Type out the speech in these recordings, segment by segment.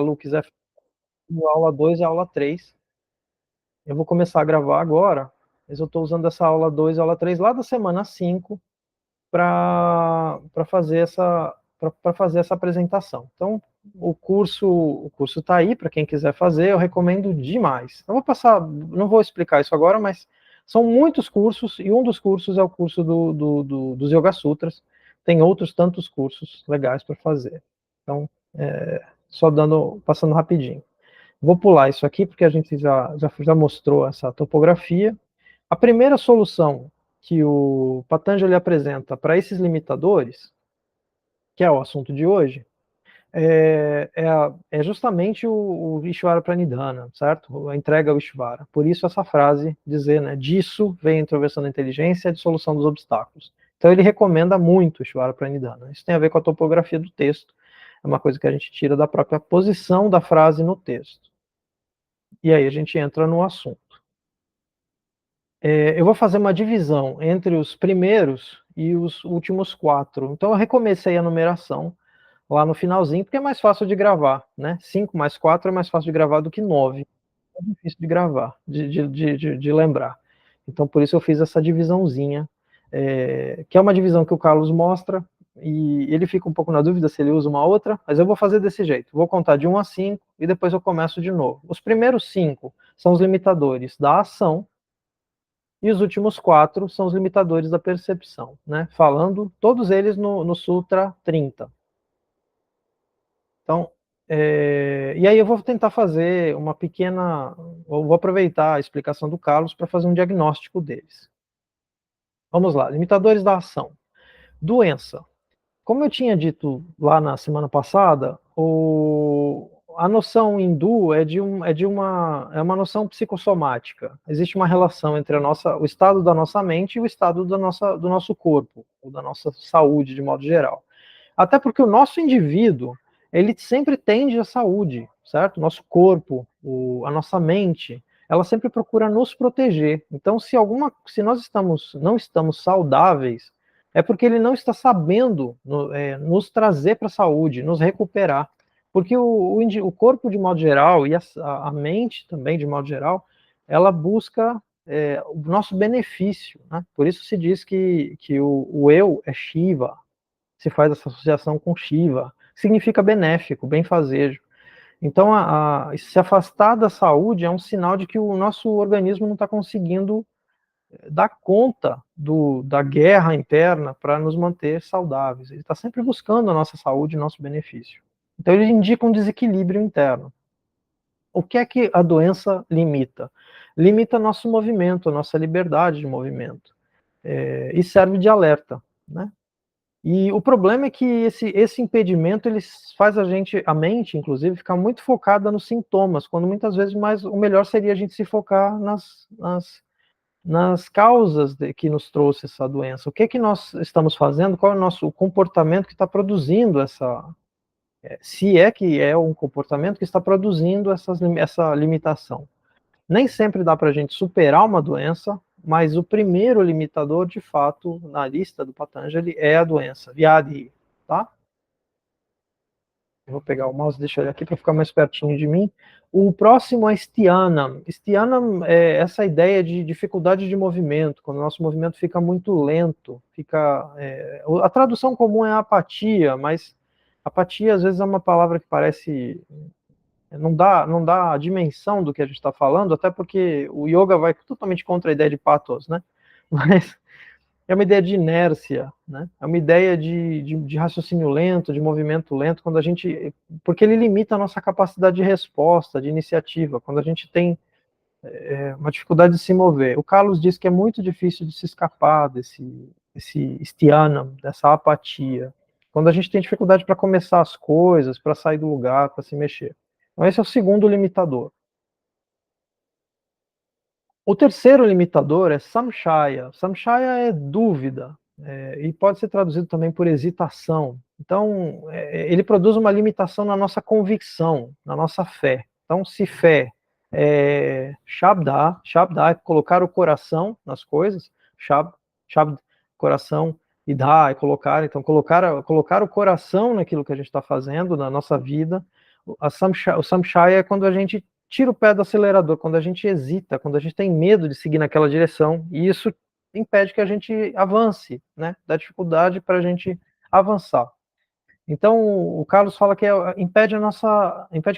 Calu quiser a aula 2 e a aula 3. Eu vou começar a gravar agora, mas eu estou usando essa aula 2 e aula 3 lá da semana 5 para fazer essa apresentação. Então, o curso está aí para quem quiser fazer, eu recomendo demais. Eu vou passar, não vou explicar isso agora, mas são muitos cursos, e um dos cursos é o curso dos Yoga Sutras. Tem outros tantos cursos legais para fazer. Então, só passando rapidinho. Vou pular isso aqui, porque a gente já mostrou essa topografia. A primeira solução que o Patanjali apresenta para esses limitadores, que é o assunto de hoje, é justamente o Ishvara Pranidhana, certo? A entrega ao Ishvara. Por isso essa frase dizer, né, disso vem a introversão da inteligência e a dissolução dos obstáculos. Então ele recomenda muito o Ishvara Pranidhana. Isso tem a ver com a topografia do texto. É uma coisa que a gente tira da própria posição da frase no texto. E aí a gente entra no assunto. Eu vou fazer uma divisão entre os primeiros e os últimos 4. Então eu recomecei a numeração lá no finalzinho, porque é mais fácil de gravar, né? 5 mais 4 é mais fácil de gravar do que 9. É difícil de gravar, de lembrar. Então por isso eu fiz essa divisãozinha, que é uma divisão que o Carlos mostra, e ele fica um pouco na dúvida se ele usa uma outra, mas eu vou fazer desse jeito. Vou contar de 1 a 5 e depois eu começo de novo. Os primeiros 5 são os limitadores da ação, e os últimos 4 são os limitadores da percepção, né? Falando todos eles no Sutra 30. Então, e aí eu vou tentar fazer uma pequena, eu vou aproveitar a explicação do Carlos para fazer um diagnóstico deles. Vamos lá, limitadores da ação. Doença. Como eu tinha dito lá na semana passada, a noção hindu é uma noção psicossomática. Existe uma relação entre o estado da nossa mente e o estado do nosso corpo, ou da nossa saúde, de modo geral. Até porque o nosso indivíduo, ele sempre tende à saúde, certo? O nosso corpo, a nossa mente, ela sempre procura nos proteger. Então, se nós não estamos saudáveis, é porque ele não está sabendo nos trazer para a saúde, nos recuperar. Porque o corpo, de modo geral, e a mente também, de modo geral, ela busca o nosso benefício, né? Por isso se diz que o eu é Shiva, se faz essa associação com Shiva, significa benéfico, benfazejo. Então, se afastar da saúde é um sinal de que o nosso organismo não está conseguindo dar conta da guerra interna para nos manter saudáveis. Ele está sempre buscando a nossa saúde e nosso benefício. Então, ele indica um desequilíbrio interno. O que é que a doença limita? Limita nosso movimento, nossa liberdade de movimento. E serve de alerta, né? E o problema é que esse impedimento ele faz a mente, inclusive, ficar muito focada nos sintomas, quando muitas vezes o melhor seria a gente se focar nas causas que nos trouxe essa doença. O que é que nós estamos fazendo? Qual é o nosso comportamento que está produzindo se é que é um comportamento que está produzindo essa limitação. Nem sempre dá para a gente superar uma doença, mas o primeiro limitador, de fato, na lista do Patanjali é a doença, Vyadhi, tá? Eu vou pegar o mouse e deixar ele aqui para ficar mais pertinho de mim. O próximo é Styanam. Styanam é essa ideia de dificuldade de movimento, quando o nosso movimento fica muito lento, a tradução comum é apatia, mas apatia às vezes é uma palavra que parece não dá a dimensão do que a gente está falando, até porque o yoga vai totalmente contra a ideia de pathos, né? Mas é uma ideia de inércia, né? É uma ideia de raciocínio lento, de movimento lento, porque ele limita a nossa capacidade de resposta, de iniciativa, quando a gente tem uma dificuldade de se mover. O Carlos diz que é muito difícil de se escapar desse styanam, dessa apatia, quando a gente tem dificuldade para começar as coisas, para sair do lugar, para se mexer. Então esse é o segundo limitador. O terceiro limitador é samshaya. Samshaya é dúvida, e pode ser traduzido também por hesitação. Então, ele produz uma limitação na nossa convicção, na nossa fé. Então, se fé é shabda é colocar o coração nas coisas, shabd, coração, e dha é colocar, então colocar o coração naquilo que a gente está fazendo, na nossa vida. O samshaya é quando a gente tira o pé do acelerador, quando a gente hesita, quando a gente tem medo de seguir naquela direção, e isso impede que a gente avance, né? Dá dificuldade para a gente avançar. Então, o Carlos fala que impede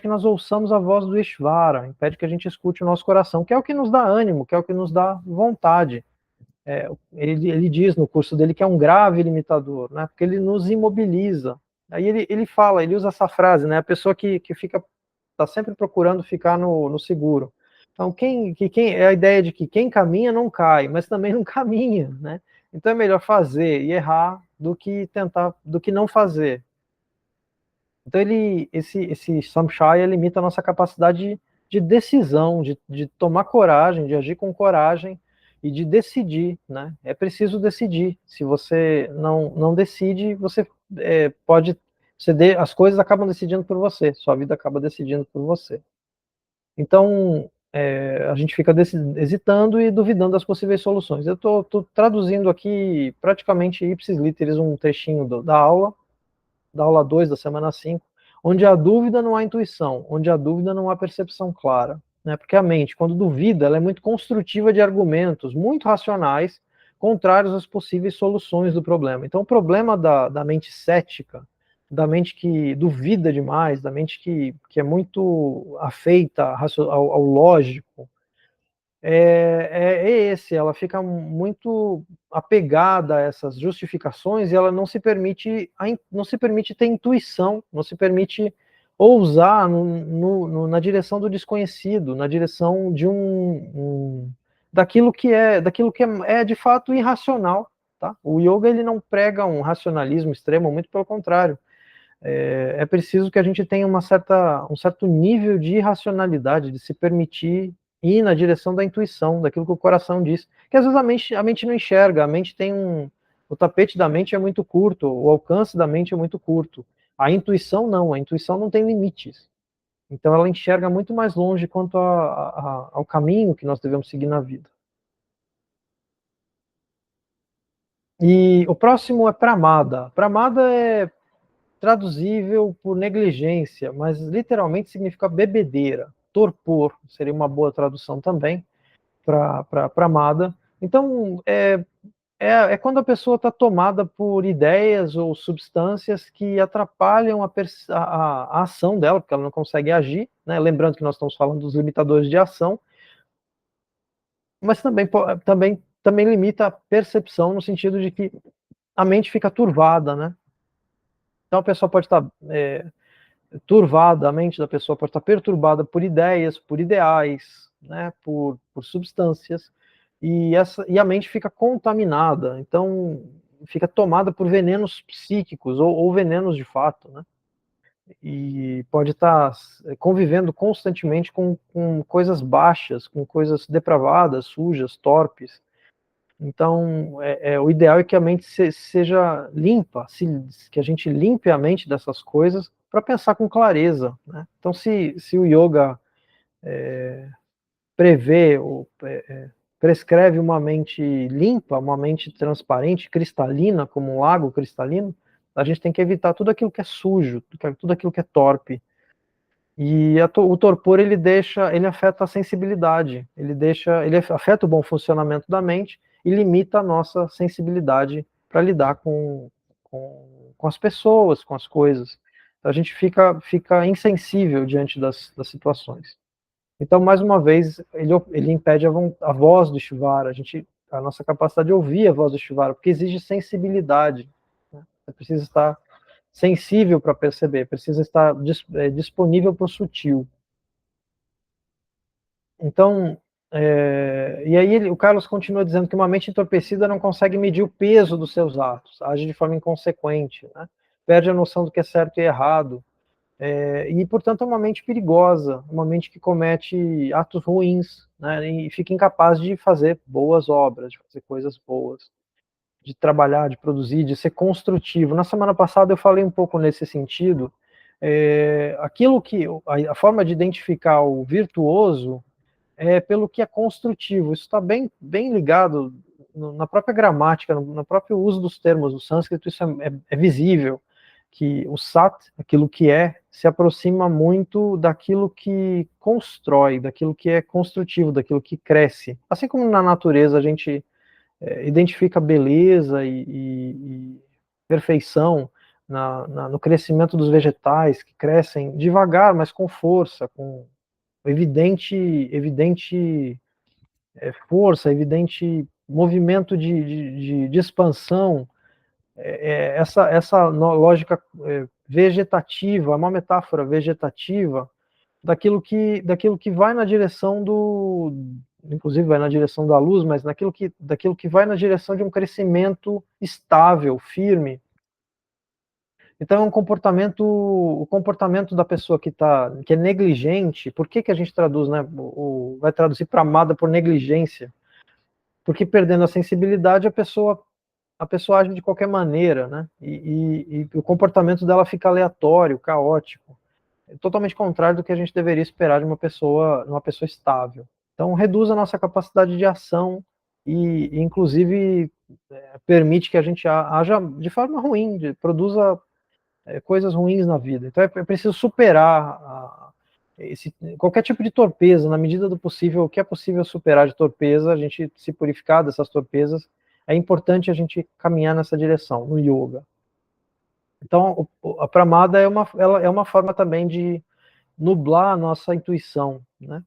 que nós ouçamos a voz do Ishvara, impede que a gente escute o nosso coração, que é o que nos dá ânimo, que é o que nos dá vontade. Ele diz no curso dele que é um grave limitador, né? Porque ele nos imobiliza. Aí ele fala, ele usa essa frase, né? A pessoa que está sempre procurando ficar no seguro. Então, é a ideia de que quem caminha não cai, mas também não caminha, né? Então é melhor fazer e errar do que tentar, do que não fazer. Então esse samshaya limita a nossa capacidade de decisão, de tomar coragem, de agir com coragem e de decidir, né? É preciso decidir. Se você não decide, você pode as coisas acabam decidindo por você, sua vida acaba decidindo por você. Então a gente fica hesitando e duvidando das possíveis soluções. Eu estou traduzindo aqui praticamente ipsis literis um trechinho da aula 2 da semana 5, onde a dúvida não há intuição, onde a dúvida não há percepção clara. Né? Porque a mente, quando duvida, ela é muito construtiva de argumentos muito racionais, contrários às possíveis soluções do problema. Então, o problema da mente cética, da mente que duvida demais, da mente que é muito afeita ao lógico, esse, ela fica muito apegada a essas justificações e ela não se permite ter intuição, não se permite ousar na direção do desconhecido, na direção de daquilo que é de fato irracional, tá? O yoga, ele não prega um racionalismo extremo, muito pelo contrário. É preciso que a gente tenha um certo nível de irracionalidade, de se permitir ir na direção da intuição, daquilo que o coração diz. Que às vezes a mente não enxerga, a mente tem o tapete da mente é muito curto, o alcance da mente é muito curto. A intuição não tem limites. Então ela enxerga muito mais longe quanto ao caminho que nós devemos seguir na vida. E o próximo é pramada. Pramada é traduzível por negligência, mas literalmente significa bebedeira, torpor, seria uma boa tradução também para pramada. Então, é quando a pessoa está tomada por ideias ou substâncias que atrapalham a ação dela, porque ela não consegue agir, né? Lembrando que nós estamos falando dos limitadores de ação, mas também limita a percepção, no sentido de que a mente fica turvada, né? Então a pessoa pode estar turvada, a mente da pessoa pode estar perturbada por ideias, por ideais, né, por substâncias, e a mente fica contaminada, então fica tomada por venenos psíquicos ou venenos de fato, né, e pode estar convivendo constantemente com coisas baixas, com coisas depravadas, sujas, torpes. Então, o ideal é que a mente seja limpa, que a gente limpe a mente dessas coisas para pensar com clareza. Né? Então, se o yoga prevê ou prescreve uma mente limpa, uma mente transparente, cristalina, como um lago cristalino, a gente tem que evitar tudo aquilo que é sujo, tudo aquilo que é torpe. E o torpor, ele afeta a sensibilidade, ele afeta o bom funcionamento da mente e limita a nossa sensibilidade para lidar com as pessoas, com as coisas. Então, a gente fica insensível diante das situações. Então, mais uma vez, ele impede a voz do Ishvara, a nossa capacidade de ouvir a voz do Ishvara, porque exige sensibilidade. Né? Você precisa estar sensível para perceber, precisa estar disponível para o sutil. Então, e aí o Carlos continua dizendo que uma mente entorpecida não consegue medir o peso dos seus atos, age de forma inconsequente, né? Perde a noção do que é certo e errado, e, portanto, é uma mente perigosa, uma mente que comete atos ruins, né? E fica incapaz de fazer boas obras, de fazer coisas boas, de trabalhar, de produzir, de ser construtivo. Na semana passada eu falei um pouco nesse sentido, aquilo que a forma de identificar o virtuoso pelo que é construtivo. Isso está bem ligado na própria gramática, no próprio uso dos termos do sânscrito, isso é visível. que o Sat, aquilo que é, se aproxima muito daquilo que constrói, daquilo que é construtivo, daquilo que cresce. Assim como na natureza a gente identifica beleza e perfeição no crescimento dos vegetais, que crescem devagar, mas com força, com evidente força, evidente movimento de expansão. Essa lógica vegetativa, é uma metáfora vegetativa daquilo que vai na direção inclusive vai na direção da luz, mas daquilo que vai na direção de um crescimento estável, firme. Então, o comportamento da pessoa que é negligente. Por que a gente traduz, né? Vai traduzir para amada por negligência? Porque perdendo a sensibilidade, a pessoa age de qualquer maneira, né? E o comportamento dela fica aleatório, caótico. É totalmente contrário do que a gente deveria esperar de uma pessoa estável. Então, reduz a nossa capacidade de ação e inclusive, permite que a gente haja de forma ruim, produza coisas ruins na vida. Então, é preciso superar qualquer tipo de torpeza, na medida do possível. O que é possível superar de torpeza, a gente se purificar dessas torpezas. É importante a gente caminhar nessa direção, no yoga. Então, a pramada ela é uma forma também de nublar a nossa intuição, né?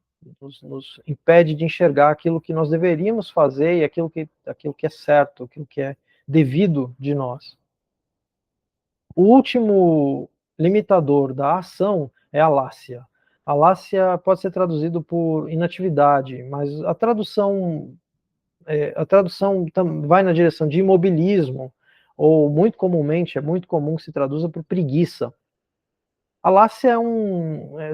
Nos impede de enxergar aquilo que nós deveríamos fazer e aquilo que é certo, aquilo que é devido de nós. O último limitador da ação é a lácia. A lácia pode ser traduzido por inatividade, mas a tradução vai na direção de imobilismo, ou muito comumente, é muito comum que se traduza por preguiça. A lácia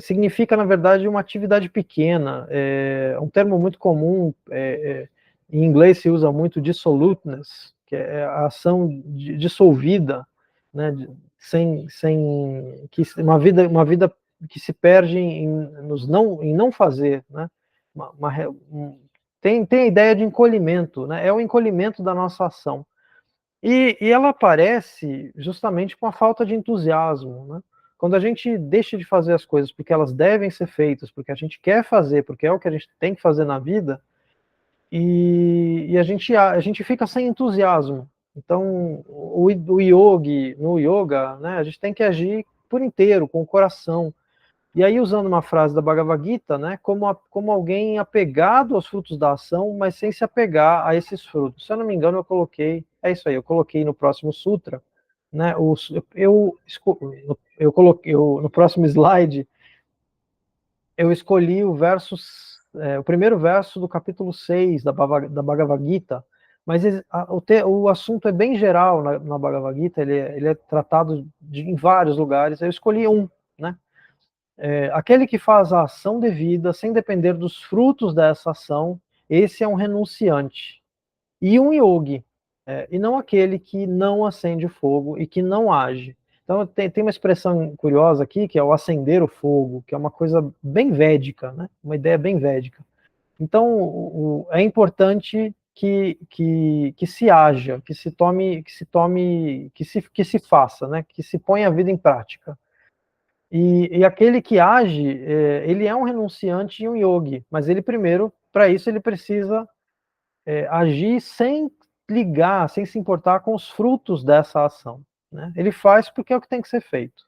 significa, na verdade, uma atividade pequena. É um termo muito comum, em inglês se usa muito dissoluteness, que é a ação dissolvida, né, uma vida que se perde em não fazer, né? Tem a ideia de encolhimento, né? É o encolhimento da nossa ação. E ela aparece justamente com a falta de entusiasmo, né? Quando a gente deixa de fazer as coisas porque elas devem ser feitas, porque a gente quer fazer, porque é o que a gente tem que fazer na vida, e a gente fica sem entusiasmo. Então, no yoga, né, a gente tem que agir por inteiro, com o coração. E aí, usando uma frase da Bhagavad Gita, né, como alguém apegado aos frutos da ação, mas sem se apegar a esses frutos. Se eu não me engano, é isso aí, eu coloquei no próximo sutra, né, no próximo slide, eu escolhi o primeiro verso do capítulo 6 da Bhagavad Gita, mas o assunto é bem geral na Bhagavad Gita, ele é tratado em vários lugares, eu escolhi né? Aquele que faz a ação devida, sem depender dos frutos dessa ação, esse é um renunciante. E um yogi, e não aquele que não acende o fogo e que não age. Então tem uma expressão curiosa aqui, que é o acender o fogo, que é uma coisa bem védica, né? Uma ideia bem védica. Então é importante que se haja, que se faça, né? Que se ponha a vida em prática. E aquele que age, ele é um renunciante e um yogi, mas ele primeiro, para isso, ele precisa agir sem ligar, sem se importar com os frutos dessa ação, né? Ele faz porque é o que tem que ser feito.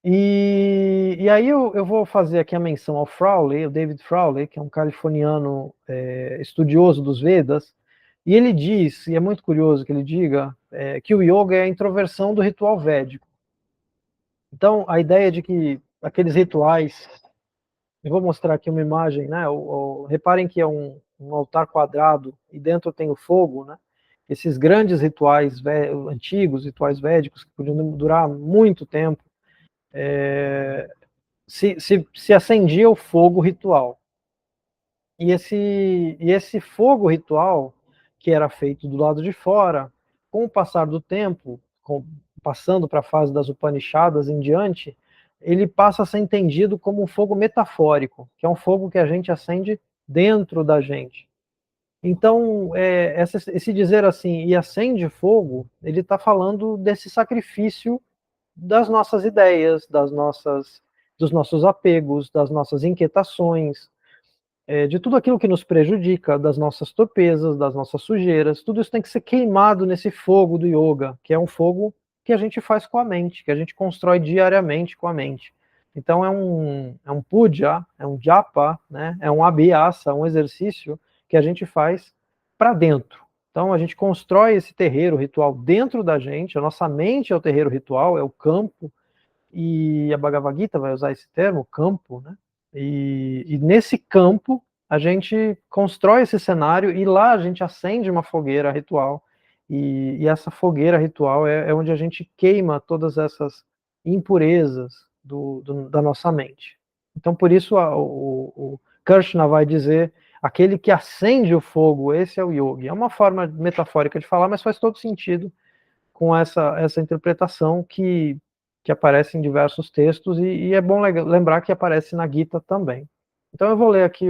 E aí eu vou fazer aqui a menção ao Frawley, o David Frawley, que é um californiano estudioso dos Vedas, e ele diz, e é muito curioso que ele diga, que o yoga é a introversão do ritual védico. Então, a ideia de que aqueles rituais, eu vou mostrar aqui uma imagem, né? Reparem que é um altar quadrado e dentro tem o fogo, né? Esses grandes rituais antigos, rituais védicos, que podiam durar muito tempo, se acendia o fogo ritual. E esse fogo ritual, que era feito do lado de fora, com o passar do tempo, passando para a fase das Upanishadas em diante, ele passa a ser entendido como um fogo metafórico, que é um fogo que a gente acende dentro da gente. Então, esse dizer assim, e acende fogo, ele está falando desse sacrifício das nossas ideias, dos nossos apegos, das nossas inquietações, de tudo aquilo que nos prejudica, das nossas torpezas, das nossas sujeiras, tudo isso tem que ser queimado nesse fogo do yoga, que é um fogo que a gente faz com a mente, que a gente constrói diariamente com a mente. Então é um puja, é um japa, né? É um abhyasa, um exercício que a gente faz para dentro. Então a gente constrói esse terreiro ritual dentro da gente, a nossa mente é o terreiro ritual, é o campo, e a Bhagavad Gita vai usar esse termo, campo, né? E nesse campo a gente constrói esse cenário e lá a gente acende uma fogueira ritual e essa fogueira ritual é onde a gente queima todas essas impurezas da nossa mente. Então por isso o Krishna vai dizer aquele que acende o fogo, esse é o yogi. É uma forma metafórica de falar, mas faz todo sentido com essa interpretação que aparece em diversos textos, e é bom lembrar que aparece na Gita também. Então eu vou ler aqui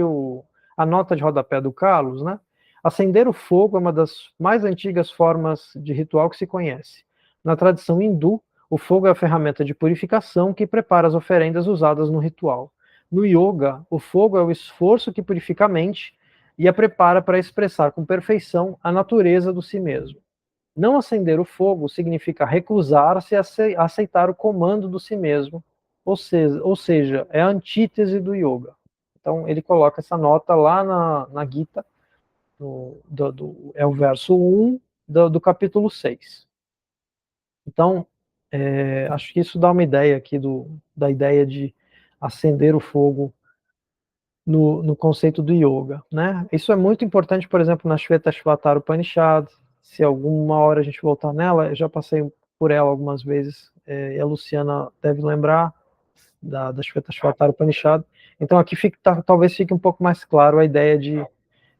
a nota de rodapé do Carlos, né? Acender o fogo é uma das mais antigas formas de ritual que se conhece. Na tradição hindu, o fogo é a ferramenta de purificação que prepara as oferendas usadas no ritual. No yoga, o fogo é o esforço que purifica a mente e a prepara para expressar com perfeição a natureza do si mesmo. Não acender o fogo significa recusar-se a aceitar o comando do si mesmo, ou seja, é a antítese do yoga. Então, ele coloca essa nota lá na Gita, é o verso 1 do capítulo 6. Então, acho que isso dá uma ideia aqui da ideia de acender o fogo no conceito do yoga, né? Isso é muito importante, por exemplo, na Shvetashvatara Upanishad. Se alguma hora a gente voltar nela, eu já passei por ela algumas vezes, e a Luciana deve lembrar da Shvetashvatara Upanishad. Então aqui talvez fique um pouco mais claro a ideia de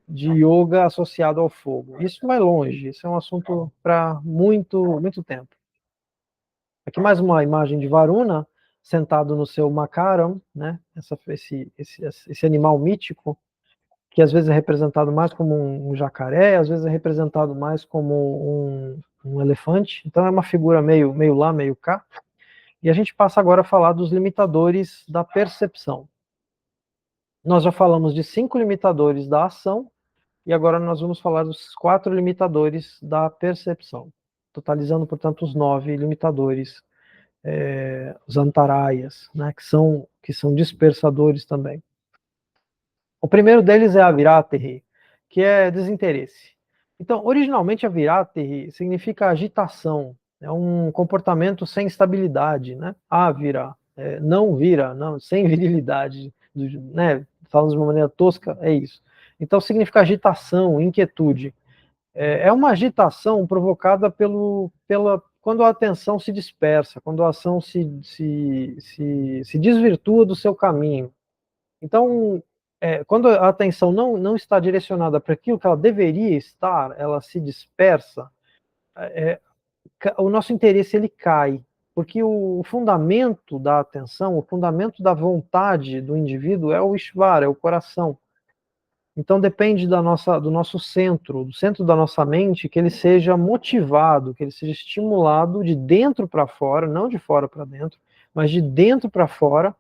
yoga associado ao fogo. Isso vai longe, isso é um assunto para muito, muito tempo. Aqui mais uma imagem de Varuna, sentado no seu makaram, né? Esse animal mítico, que às vezes é representado mais como um jacaré, às vezes é representado mais como um elefante. Então é uma figura meio lá, meio cá. E a gente passa agora a falar dos limitadores da percepção. Nós já falamos de 5 limitadores da ação, e agora nós vamos falar dos 4 limitadores da percepção, totalizando, portanto, os 9 limitadores, os antarayas, né, que são dispersadores também. O primeiro deles é a viratehi, que é desinteresse. Então, originalmente a viratehi significa agitação, é um comportamento sem estabilidade, né? Vira, não vira, não, sem virilidade, né? Falando de uma maneira tosca, é isso. Então significa agitação, inquietude. É uma agitação provocada quando a atenção se dispersa, quando a ação se desvirtua do seu caminho. Então, quando a atenção não está direcionada para aquilo que ela deveria estar, ela se dispersa, o nosso interesse ele cai, porque o fundamento da atenção, o fundamento da vontade do indivíduo é o Ishvara, é o coração. Então depende do nosso centro, do centro da nossa mente, que ele seja motivado, que ele seja estimulado de dentro para fora, não de fora para dentro, mas de dentro para fora,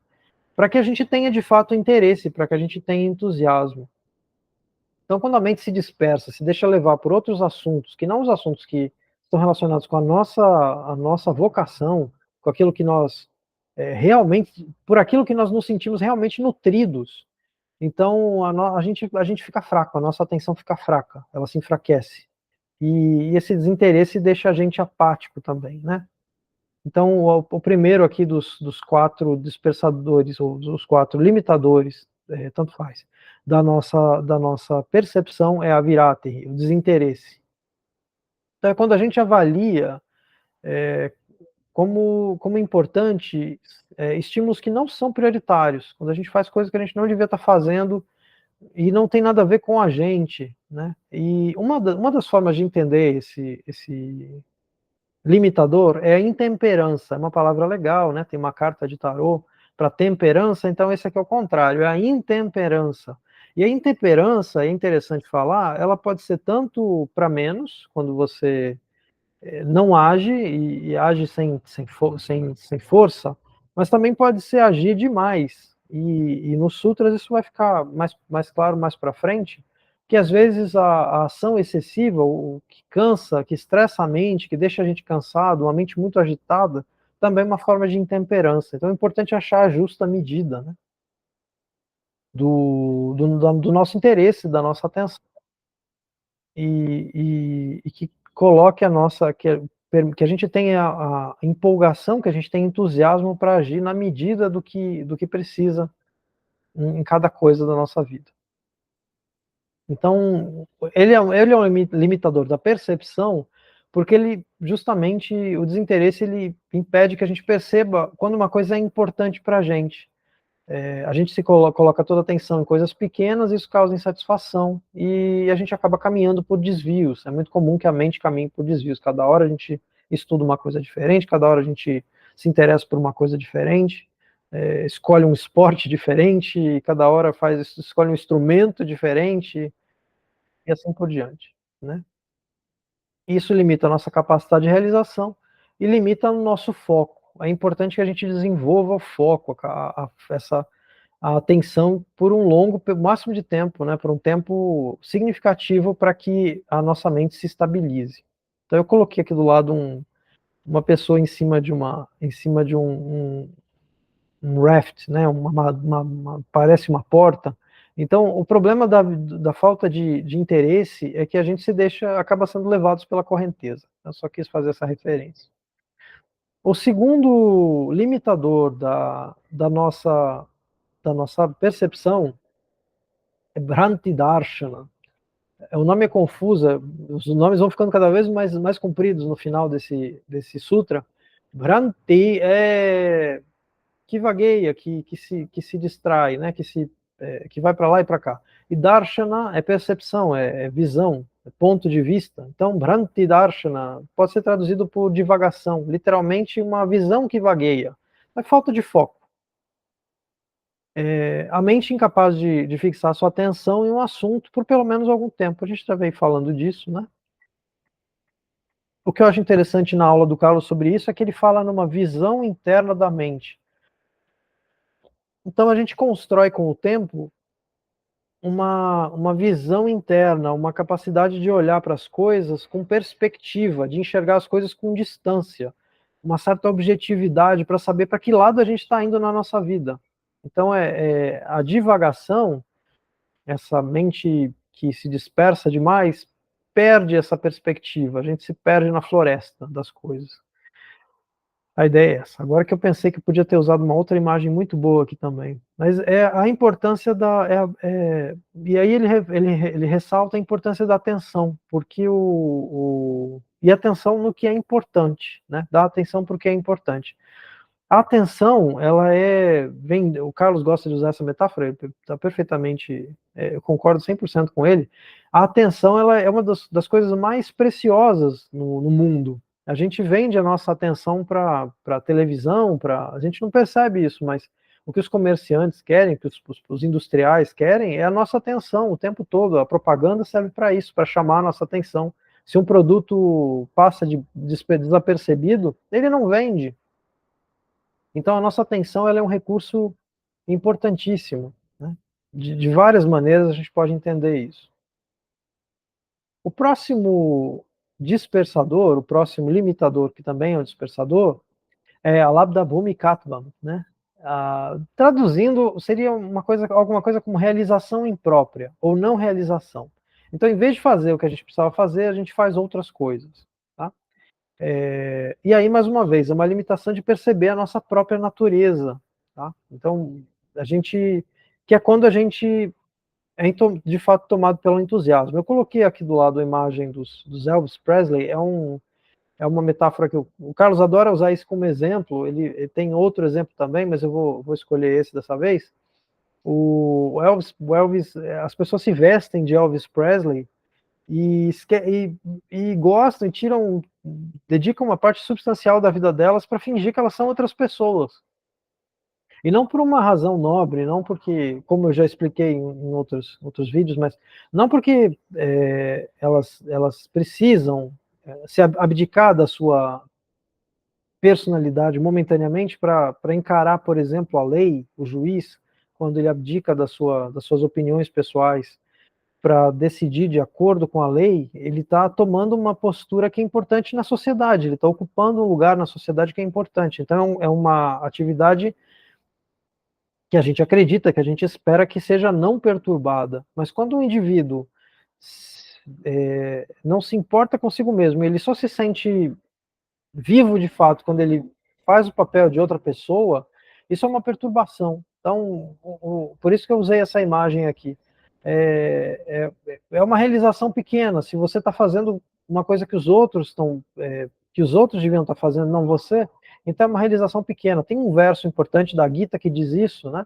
para que a gente tenha de fato interesse, para que a gente tenha entusiasmo. Então, quando a mente se dispersa, se deixa levar por outros assuntos, que não os assuntos que estão relacionados com a nossa vocação, com aquilo que nós realmente, por aquilo que nós nos sentimos realmente nutridos, então a gente fica fraco, a nossa atenção fica fraca, ela se enfraquece. E esse desinteresse deixa a gente apático também, né? Então, o primeiro aqui dos 4 dispersadores, ou dos 4 limitadores, tanto faz, da nossa percepção é a virate, o desinteresse. Então, é quando a gente avalia como importante estímulos que não são prioritários, quando a gente faz coisas que a gente não devia estar fazendo e não tem nada a ver com a gente, né? E uma das formas de entender esse limitador é a intemperança, é uma palavra legal, né? Tem uma carta de tarô para temperança, então esse aqui é o contrário, é a intemperança. E a intemperança, é interessante falar, ela pode ser tanto para menos, quando você não age e age sem força, mas também pode ser agir demais. E nos sutras isso vai ficar mais claro mais para frente, que às vezes a ação excessiva, o que cansa, que estressa a mente, que deixa a gente cansado, uma mente muito agitada, também é uma forma de intemperança. Então é importante achar a justa medida, né, do nosso interesse, da nossa atenção. E que coloque a nossa, que a gente tenha a empolgação, que a gente tenha entusiasmo para agir na medida do que precisa em cada coisa da nossa vida. Então, ele é um limitador da percepção, porque ele, justamente, o desinteresse, ele impede que a gente perceba quando uma coisa é importante para a gente. A gente se coloca toda a atenção em coisas pequenas, isso causa insatisfação, e a gente acaba caminhando por desvios. É muito comum que a mente caminhe por desvios. Cada hora a gente estuda uma coisa diferente, cada hora a gente se interessa por uma coisa diferente, escolhe um esporte diferente, cada hora escolhe um instrumento diferente, e assim por diante, né? Isso limita a nossa capacidade de realização e limita o nosso foco. É importante que a gente desenvolva o foco, a atenção por um máximo de tempo, né, por um tempo significativo, para que a nossa mente se estabilize. Então eu coloquei aqui do lado uma pessoa em cima de um raft, né, parece uma porta. Então o problema da falta de interesse é que a gente acaba sendo levados pela correnteza. Eu só quis fazer essa referência. O segundo limitador da nossa percepção é Bhranti Darshana. O nome é confuso, os nomes vão ficando cada vez mais compridos no final desse sutra. Bhranti é que vagueia, que se distrai, né? Que vai para lá e para cá. E Darshana é percepção, é visão, é ponto de vista. Então, Bhranti Darshana pode ser traduzido por divagação, literalmente uma visão que vagueia. É falta de foco. A mente incapaz de fixar sua atenção em um assunto por pelo menos algum tempo. A gente já veio falando disso, né? O que eu acho interessante na aula do Carlos sobre isso é que ele fala numa visão interna da mente. Então a gente constrói com o tempo uma visão interna, uma capacidade de olhar para as coisas com perspectiva, de enxergar as coisas com distância, uma certa objetividade para saber para que lado a gente está indo na nossa vida. Então a divagação, essa mente que se dispersa demais, perde essa perspectiva, a gente se perde na floresta das coisas. A ideia é essa. Agora que eu pensei que eu podia ter usado uma outra imagem muito boa aqui também. Mas é a importância e aí ele ressalta a importância da atenção, porque e atenção no que é importante, né? Dá atenção para o que é importante. A atenção, o Carlos gosta de usar essa metáfora, ele está perfeitamente, eu concordo 100% com ele. A atenção, ela é uma das coisas mais preciosas no mundo. A gente vende a nossa atenção para televisão, a gente não percebe isso, mas o que os comerciantes querem, que os industriais querem, é a nossa atenção o tempo todo. A propaganda serve para isso, para chamar a nossa atenção. Se um produto passa desapercebido, ele não vende. Então, a nossa atenção, ela é um recurso importantíssimo, né? De várias maneiras a gente pode entender isso. O próximo dispersador, o próximo limitador, que também é um dispersador, é a Labdha Bhumikatvam, né? Traduzindo, seria alguma coisa como realização imprópria, ou não realização. Então, em vez de fazer o que a gente precisava fazer, a gente faz outras coisas. Tá? E aí, mais uma vez, é uma limitação de perceber a nossa própria natureza. Tá? Então, que é quando a gente é de fato tomado pelo entusiasmo. Eu coloquei aqui do lado a imagem dos Elvis Presley, é uma metáfora que o Carlos adora usar isso como exemplo, ele tem outro exemplo também, mas eu vou escolher esse dessa vez. O Elvis, as pessoas se vestem de Elvis Presley e gostam, dedicam uma parte substancial da vida delas para fingir que elas são outras pessoas. E não por uma razão nobre, não porque, como eu já expliquei em outros vídeos, mas não porque elas precisam se abdicar da sua personalidade momentaneamente para encarar, por exemplo, a lei, o juiz, quando ele abdica das suas opiniões pessoais para decidir de acordo com a lei, ele está tomando uma postura que é importante na sociedade, ele está ocupando um lugar na sociedade que é importante. Então, é uma atividade que a gente acredita, que a gente espera que seja não perturbada. Mas quando o indivíduo não se importa consigo mesmo, ele só se sente vivo de fato quando ele faz o papel de outra pessoa, isso é uma perturbação. Então, por isso que eu usei essa imagem aqui. É uma realização pequena. Se você está fazendo uma coisa que os outros que os outros deviam estar fazendo, não você, então é uma realização pequena. Tem um verso importante da Gita que diz isso, né?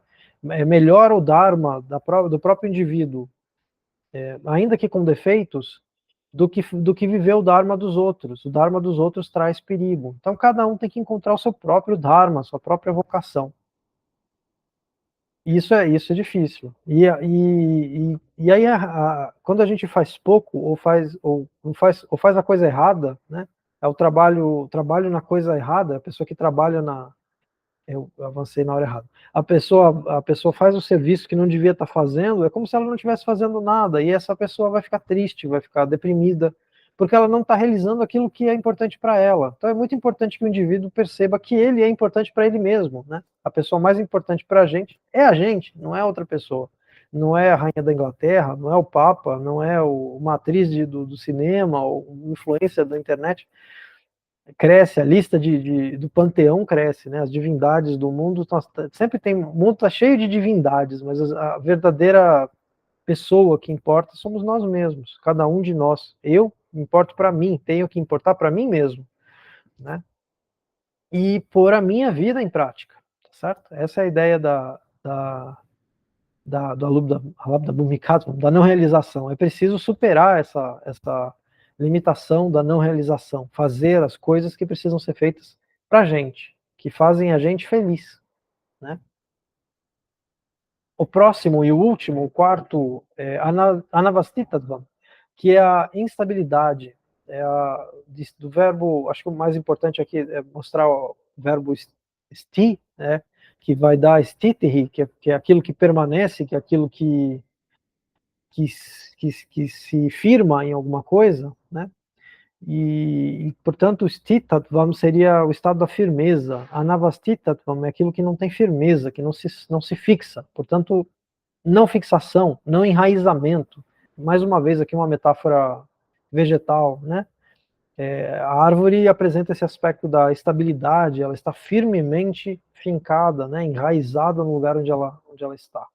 É melhor o Dharma do próprio indivíduo, ainda que com defeitos, do que viver o Dharma dos outros. O Dharma dos outros traz perigo. Então cada um tem que encontrar o seu próprio Dharma, a sua própria vocação. Isso é difícil. E aí, quando a gente faz pouco, ou faz a coisa errada, né? É o trabalho na coisa errada, a pessoa que trabalha na. Eu avancei na hora errada. A pessoa faz o serviço que não devia estar fazendo, é como se ela não estivesse fazendo nada, e essa pessoa vai ficar triste, vai ficar deprimida, porque ela não está realizando aquilo que é importante para ela. Então é muito importante que o indivíduo perceba que ele é importante para ele mesmo, né? A pessoa mais importante para a gente, não é outra pessoa. Não é a rainha da Inglaterra, não é o Papa, não é uma atriz do cinema, ou uma influência da internet. Cresce, a lista do panteão cresce, né? As divindades do mundo, sempre tem, o mundo está cheio de divindades, mas a verdadeira pessoa que importa somos nós mesmos, cada um de nós. Eu importo para mim, tenho que importar para mim mesmo, né? E pôr a minha vida em prática, tá certo? Essa é a ideia do Alabda Bhumikatam, da não realização. É preciso superar essa limitação da não realização, fazer as coisas que precisam ser feitas para a gente, que fazem a gente feliz, né? O próximo e o último, o quarto, é Anavastitattvam, que é a instabilidade, do verbo, acho que o mais importante aqui é mostrar o verbo sti, né, que vai dar stitihi, que é aquilo que permanece, que é aquilo que se firma em alguma coisa, né? Portanto, o stitattvam seria o estado da firmeza. Anavastitattvam é aquilo que não tem firmeza, que não se fixa. Portanto, não fixação, não enraizamento. Mais uma vez aqui uma metáfora vegetal, né? A árvore apresenta esse aspecto da estabilidade, ela está firmemente fincada, né? Enraizada no lugar onde ela está.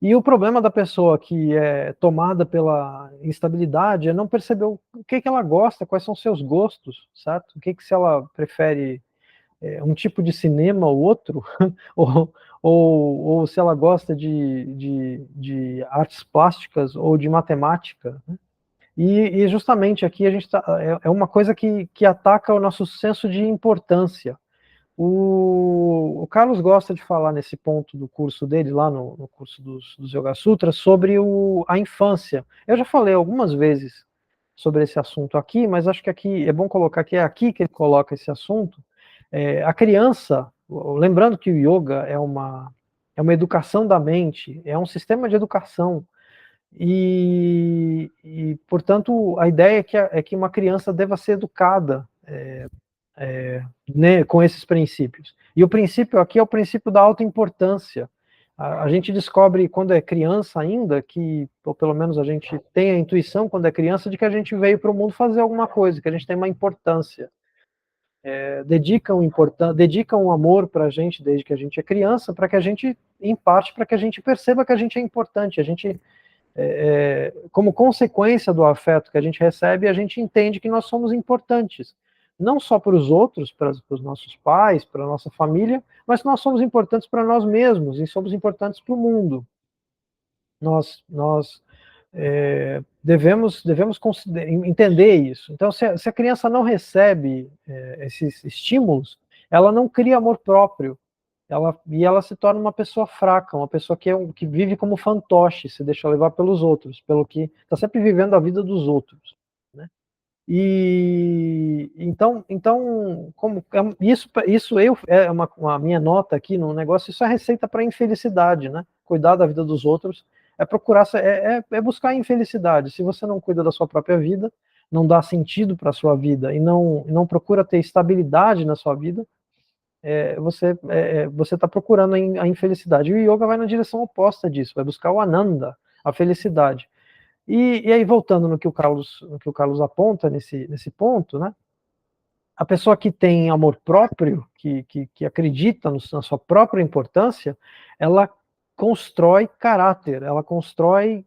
E o problema da pessoa que é tomada pela instabilidade é não perceber o que ela gosta, quais são seus gostos, certo? O que se ela prefere um tipo de cinema ou outro, ou se ela gosta de artes plásticas ou de matemática, né? E justamente aqui a gente é uma coisa que ataca o nosso senso de importância. O Carlos gosta de falar nesse ponto do curso dele, lá no curso dos Yoga Sutras, sobre a infância. Eu já falei algumas vezes sobre esse assunto aqui, mas acho que aqui é bom colocar que é aqui que ele coloca esse assunto. A criança, lembrando que o yoga é uma educação da mente, é um sistema de educação, portanto, a ideia é que uma criança deva ser educada né, com esses princípios. E o princípio aqui é o princípio da autoimportância. A gente descobre quando é criança ainda, ou pelo menos a gente tem a intuição quando é criança, de que a gente veio para o mundo fazer alguma coisa, que a gente tem uma importância. Dedicam um amor para a gente desde que a gente é criança, para que a gente, em parte, para que a gente perceba que a gente é importante. A gente, como consequência do afeto que a gente recebe, a gente entende que nós somos importantes. Não só para os outros, para os nossos pais, para a nossa família, mas nós somos importantes para nós mesmos e somos importantes para o mundo. Nós devemos entender isso. Então, se a criança não recebe esses estímulos, ela não cria amor próprio. ela se torna uma pessoa fraca, uma pessoa que vive como fantoche, se deixa levar pelos outros, pelo que está sempre vivendo a vida dos outros, né? E então como isso é uma minha nota aqui no negócio, isso é receita para infelicidade, né? Cuidar da vida dos outros é procurar é buscar a infelicidade. Se você não cuida da sua própria vida, não dá sentido para a sua vida e não procura ter estabilidade na sua vida, você está procurando a infelicidade. E o yoga vai na direção oposta disso, vai buscar o ananda, a felicidade. E aí, voltando no que o Carlos aponta nesse ponto, né? A pessoa que tem amor próprio, que acredita na sua própria importância, ela constrói caráter, ela constrói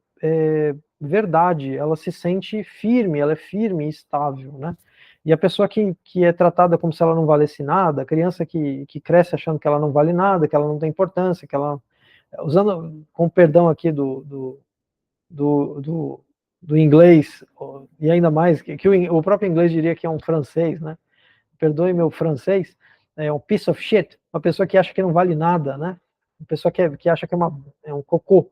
verdade, ela se sente firme, ela é firme e estável, né? E a pessoa que é tratada como se ela não valesse nada, a criança que cresce achando que ela não vale nada, que ela não tem importância, que ela, usando, com perdão aqui do, do, do inglês, e ainda mais, que o próprio inglês diria que é um francês, né? Perdoe meu francês, é um piece of shit, uma pessoa que acha que não vale nada, né? Uma pessoa que acha que é um cocô.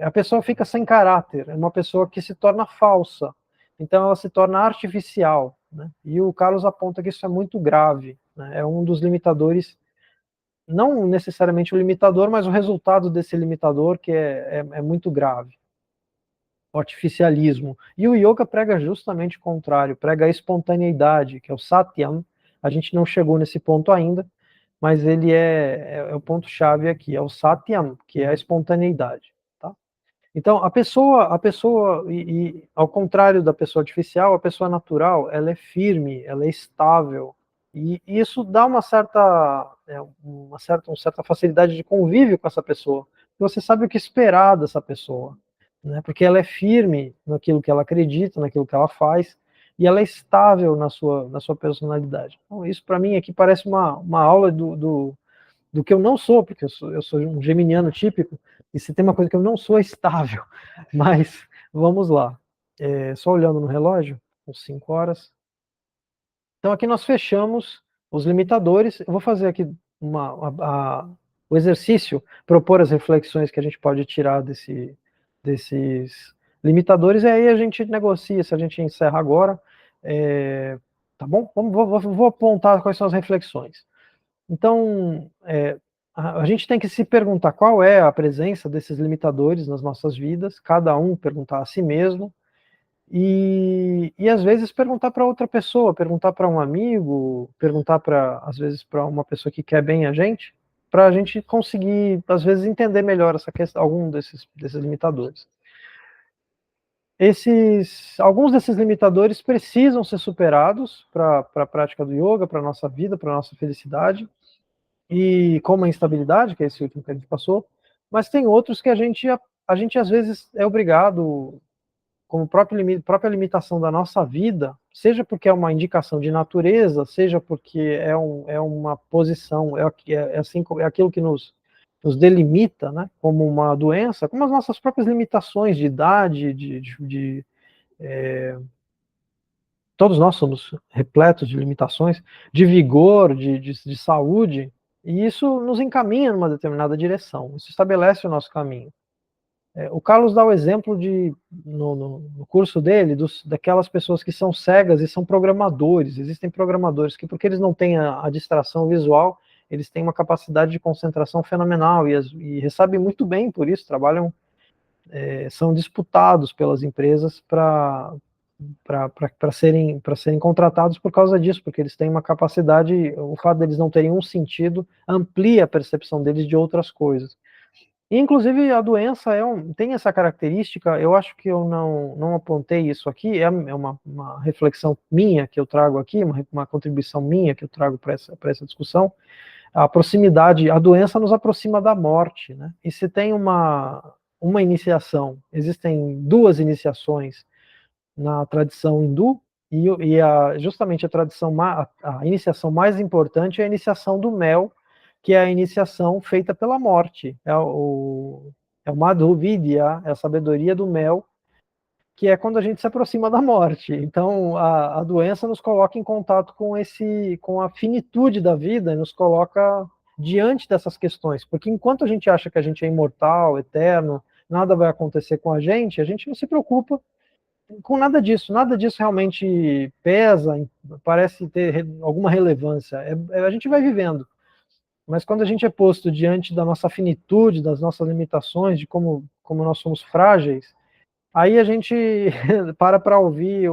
A pessoa fica sem caráter, é uma pessoa que se torna falsa, então ela se torna artificial, né? E o Carlos aponta que isso é muito grave, né? É um dos limitadores, não necessariamente o limitador, mas o resultado desse limitador que é muito grave. O artificialismo. E o yoga prega justamente o contrário, prega a espontaneidade, que é o satyam. A gente não chegou nesse ponto ainda, mas ele é o ponto-chave aqui, é o satyam, que é a espontaneidade. Tá? Então, ao contrário da pessoa artificial, a pessoa natural, ela é firme, ela é estável, e isso dá uma certa facilidade de convívio com essa pessoa. Você sabe o que esperar dessa pessoa, né? Porque ela é firme naquilo que ela acredita, naquilo que ela faz, e ela é estável na sua personalidade. Então, isso para mim aqui parece uma aula do que eu não sou, porque eu sou um geminiano típico, e se tem uma coisa que eu não sou é estável. Mas vamos lá. Só olhando no relógio, com 5 horas. Então aqui nós fechamos os limitadores. Eu vou fazer aqui o exercício, propor as reflexões que a gente pode tirar desses limitadores, e aí a gente negocia se a gente encerra agora. Tá bom? Vou apontar quais são as reflexões. Então, a gente tem que se perguntar qual é a presença desses limitadores nas nossas vidas, cada um perguntar a si mesmo, e às vezes perguntar para outra pessoa, perguntar para um amigo, perguntar às vezes para uma pessoa que quer bem a gente, para a gente conseguir, às vezes, entender melhor essa questão, algum desses limitadores. Alguns desses limitadores precisam ser superados para a prática do yoga, para a nossa vida, para a nossa felicidade, e como a instabilidade, que é esse último que a gente passou, mas tem outros que a gente às vezes é obrigado, como própria limitação da nossa vida, seja porque é uma indicação de natureza, seja porque é uma posição, é aquilo que nos delimita, né, como uma doença, como as nossas próprias limitações de idade, todos nós somos repletos de limitações, de vigor, de saúde, e isso nos encaminha numa determinada direção, isso estabelece o nosso caminho. O Carlos dá o exemplo no curso dele, daquelas pessoas que são cegas e são programadores. Existem programadores que, porque eles não têm a distração visual, eles têm uma capacidade de concentração fenomenal e recebem muito bem por isso, são disputados pelas empresas para serem contratados por causa disso, porque eles têm uma capacidade, o fato deles não terem um sentido amplia a percepção deles de outras coisas. Inclusive, a doença tem essa característica, eu acho que eu não apontei isso aqui, é uma reflexão minha que eu trago aqui, uma contribuição minha que eu trago para essa discussão. A proximidade, a doença nos aproxima da morte, né? E se tem uma iniciação, existem duas iniciações na tradição hindu, justamente a iniciação mais importante é a iniciação do mel, que é a iniciação feita pela morte. É o Madhu Vidya, é a sabedoria do mel, que é quando a gente se aproxima da morte. Então, a doença nos coloca em contato com a finitude da vida, e nos coloca diante dessas questões, porque enquanto a gente acha que a gente é imortal, eterno, nada vai acontecer com a gente não se preocupa com nada disso realmente pesa, parece ter alguma relevância, a gente vai vivendo, mas quando a gente é posto diante da nossa finitude, das nossas limitações, de como nós somos frágeis, aí a gente para ouvir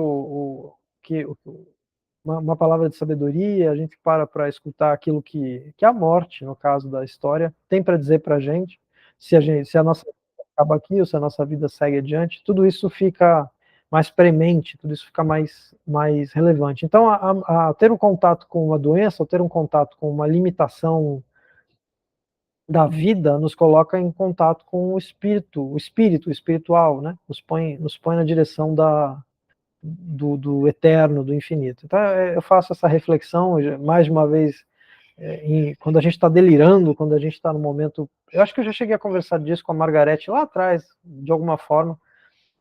uma palavra de sabedoria, a gente para escutar aquilo que a morte, no caso da história, tem para dizer para a gente, se a nossa vida acaba aqui ou se a nossa vida segue adiante, tudo isso fica mais premente, tudo isso fica mais relevante. Então, a ter um contato com uma doença, ou ter um contato com uma limitação da vida, nos coloca em contato com o espírito, o espiritual, né? Nos põe na direção do eterno, do infinito. Então, eu faço essa reflexão, mais de uma vez, quando a gente está delirando, quando a gente está no momento... Eu acho que eu já cheguei a conversar disso com a Margarete lá atrás, de alguma forma.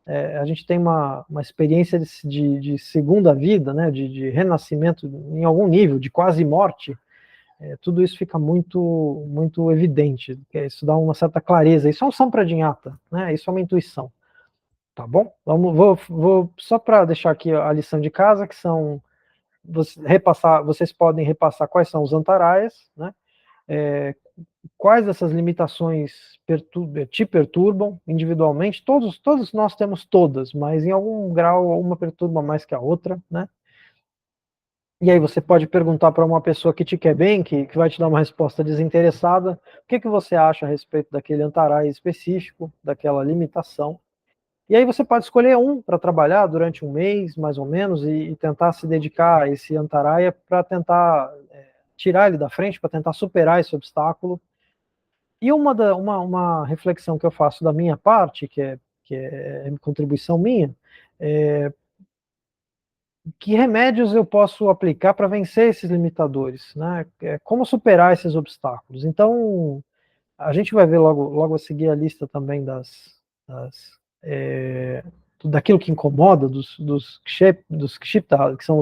A gente tem uma experiência de segunda vida, né, de renascimento em algum nível, de quase morte. Tudo isso fica muito evidente. Isso dá uma certa clareza. Isso é um sampradinhata, né? Isso é uma intuição. Tá bom? Vou só para deixar aqui a lição de casa, que são vocês podem repassar quais são os antaraias, né? Quais dessas limitações te perturbam individualmente. Todos nós temos todas, mas em algum grau uma perturba mais que a outra, né? E aí você pode perguntar para uma pessoa que te quer bem, que vai te dar uma resposta desinteressada, o que você acha a respeito daquele antarai específico, daquela limitação. E aí você pode escolher um para trabalhar durante um mês, mais ou menos, e tentar se dedicar a esse antaraia para tentar tirar ele da frente, para tentar superar esse obstáculo. E uma reflexão que eu faço da minha parte, que é contribuição minha, que remédios eu posso aplicar para vencer esses limitadores, né? Como superar esses obstáculos. Então, a gente vai ver logo a seguir a lista também daquilo que incomoda, dos kshipta, que são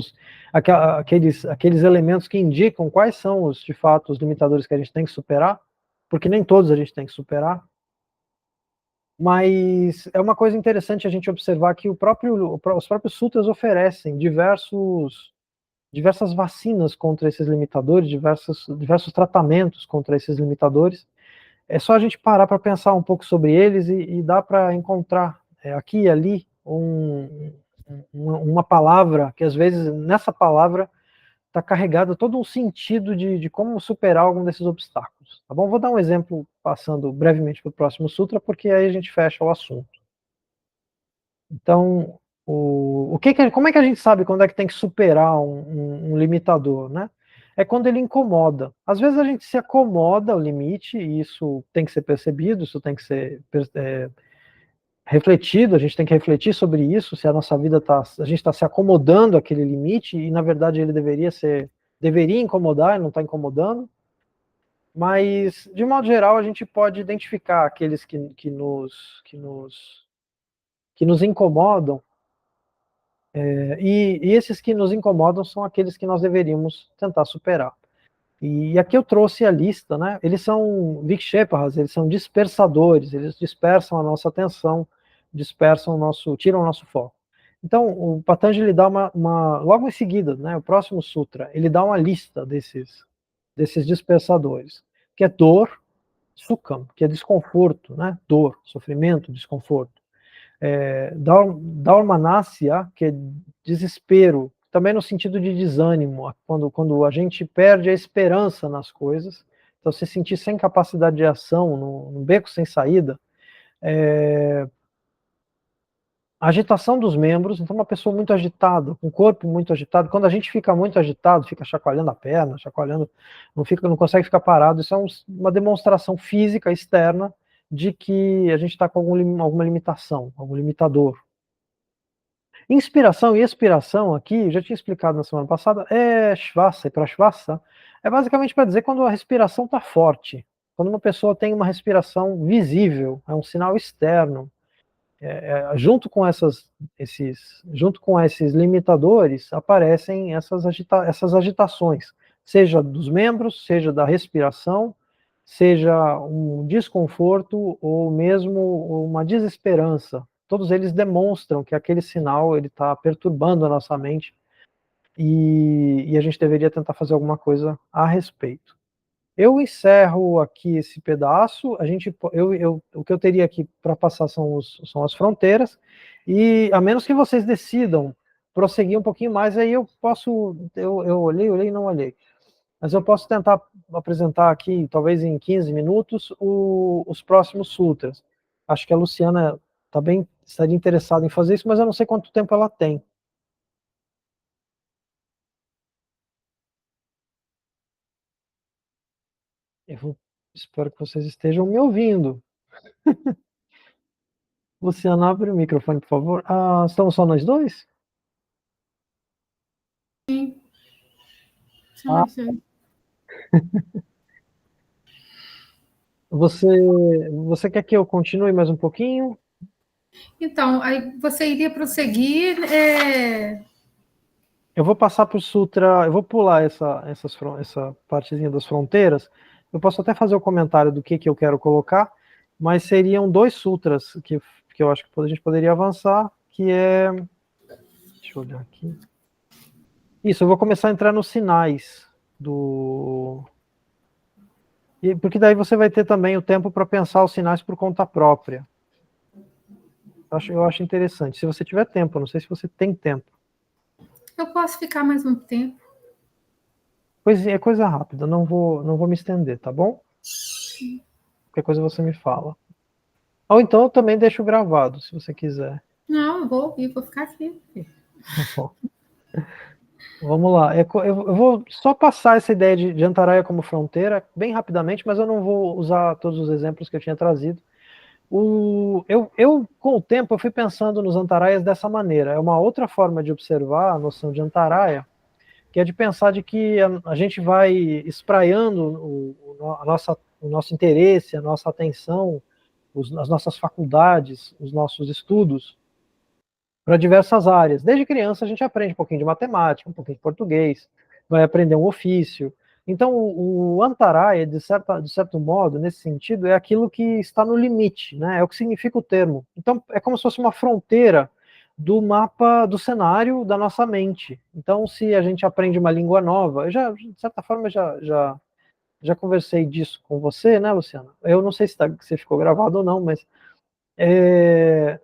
aqueles elementos que indicam quais são de fato os limitadores que a gente tem que superar, porque nem todos a gente tem que superar. Mas é uma coisa interessante a gente observar que os próprios sutras oferecem diversas vacinas contra esses limitadores, diversos tratamentos contra esses limitadores. É só a gente parar para pensar um pouco sobre eles e dá para encontrar aqui e ali uma palavra, que às vezes nessa palavra está carregado todo um sentido de como superar algum desses obstáculos. Tá bom? Vou dar um exemplo passando brevemente para o próximo sutra, porque aí a gente fecha o assunto. Então, como é que a gente sabe quando é que tem que superar um limitador, né? É quando ele incomoda. Às vezes a gente se acomoda ao limite, e isso tem que ser percebido, isso tem que ser refletido, a gente tem que refletir sobre isso, se a nossa vida a gente está se acomodando àquele limite, e na verdade ele deveria incomodar, e não está incomodando. Mas, de modo geral, a gente pode identificar aqueles que nos incomodam, e esses que nos incomodam são aqueles que nós deveríamos tentar superar. E aqui eu trouxe a lista, né? Eles são vikshepas, eles são dispersadores, eles dispersam a nossa atenção, tiram o nosso foco. Então, o Patanjali dá logo em seguida, né, o próximo sutra, ele dá uma lista desses dispersadores, que é dor, sukham, que é desconforto, né? Dor, sofrimento, desconforto. Dalmanasya, que é desespero, também no sentido de desânimo, quando a gente perde a esperança nas coisas, então se sentir sem capacidade de ação, num beco sem saída. Agitação dos membros, então uma pessoa muito agitada, com o corpo muito agitado, quando a gente fica muito agitado, fica chacoalhando a perna, não consegue ficar parado, isso é uma demonstração física externa de que a gente está com alguma limitação, algum limitador. Inspiração e expiração aqui, já tinha explicado na semana passada, shvasa e prashvasa, é basicamente para dizer quando a respiração está forte, quando uma pessoa tem uma respiração visível, é um sinal externo. Junto com esses limitadores, aparecem essas agitações. seja dos membros, seja da respiração, seja um desconforto ou mesmo uma desesperança. Todos eles demonstram que aquele sinal ele está perturbando a nossa mente e a gente deveria tentar fazer alguma coisa a respeito. Eu encerro aqui esse pedaço. O que eu teria aqui para passar são as fronteiras, e a menos que vocês decidam prosseguir um pouquinho mais, aí eu posso. Eu olhei e não olhei. Mas eu posso tentar apresentar aqui, talvez em 15 minutos, os próximos sutras. Acho que a Luciana estaria interessada em fazer isso, mas eu não sei quanto tempo ela tem. Espero que vocês estejam me ouvindo. Luciana, abre o microfone, por favor. Ah, estamos só nós dois? Sim. Só Ah, nós dois. você quer que eu continue mais um pouquinho? Então, aí você iria prosseguir. Eu vou passar para o Sutra, eu vou pular essa partezinha das fronteiras. Eu posso até fazer o comentário do que eu quero colocar, mas seriam 2 sutras que eu acho que a gente poderia avançar, que é... Deixa eu olhar aqui. Isso, eu vou começar a entrar nos sinais do... Porque daí você vai ter também o tempo para pensar os sinais por conta própria. Eu acho interessante. Se você tiver tempo, eu não sei se você tem tempo. Eu posso ficar mais um tempo. É coisa rápida, não vou me estender, tá bom? Qualquer coisa você me fala. Ou então eu também deixo gravado, se você quiser. Não, eu vou ouvir, vou ficar aqui. Vamos lá. Eu vou só passar essa ideia de Antaraia como fronteira, bem rapidamente, mas eu não vou usar todos os exemplos que eu tinha trazido. Com o tempo, eu fui pensando nos Antaraias dessa maneira. É uma outra forma de observar a noção de Antaraia, que é de pensar de que a gente vai espraiando o nosso interesse, a nossa atenção, as nossas faculdades, os nossos estudos para diversas áreas. Desde criança a gente aprende um pouquinho de matemática, um pouquinho de português, vai aprender um ofício. Então o Antaraya, de certo modo, nesse sentido, é aquilo que está no limite, né? É o que significa o termo. Então é como se fosse uma fronteira do mapa, do cenário da nossa mente. Então se a gente aprende uma língua nova, de certa forma, já conversei disso com você, né, Luciana? Eu não sei se ficou gravado ou não, mas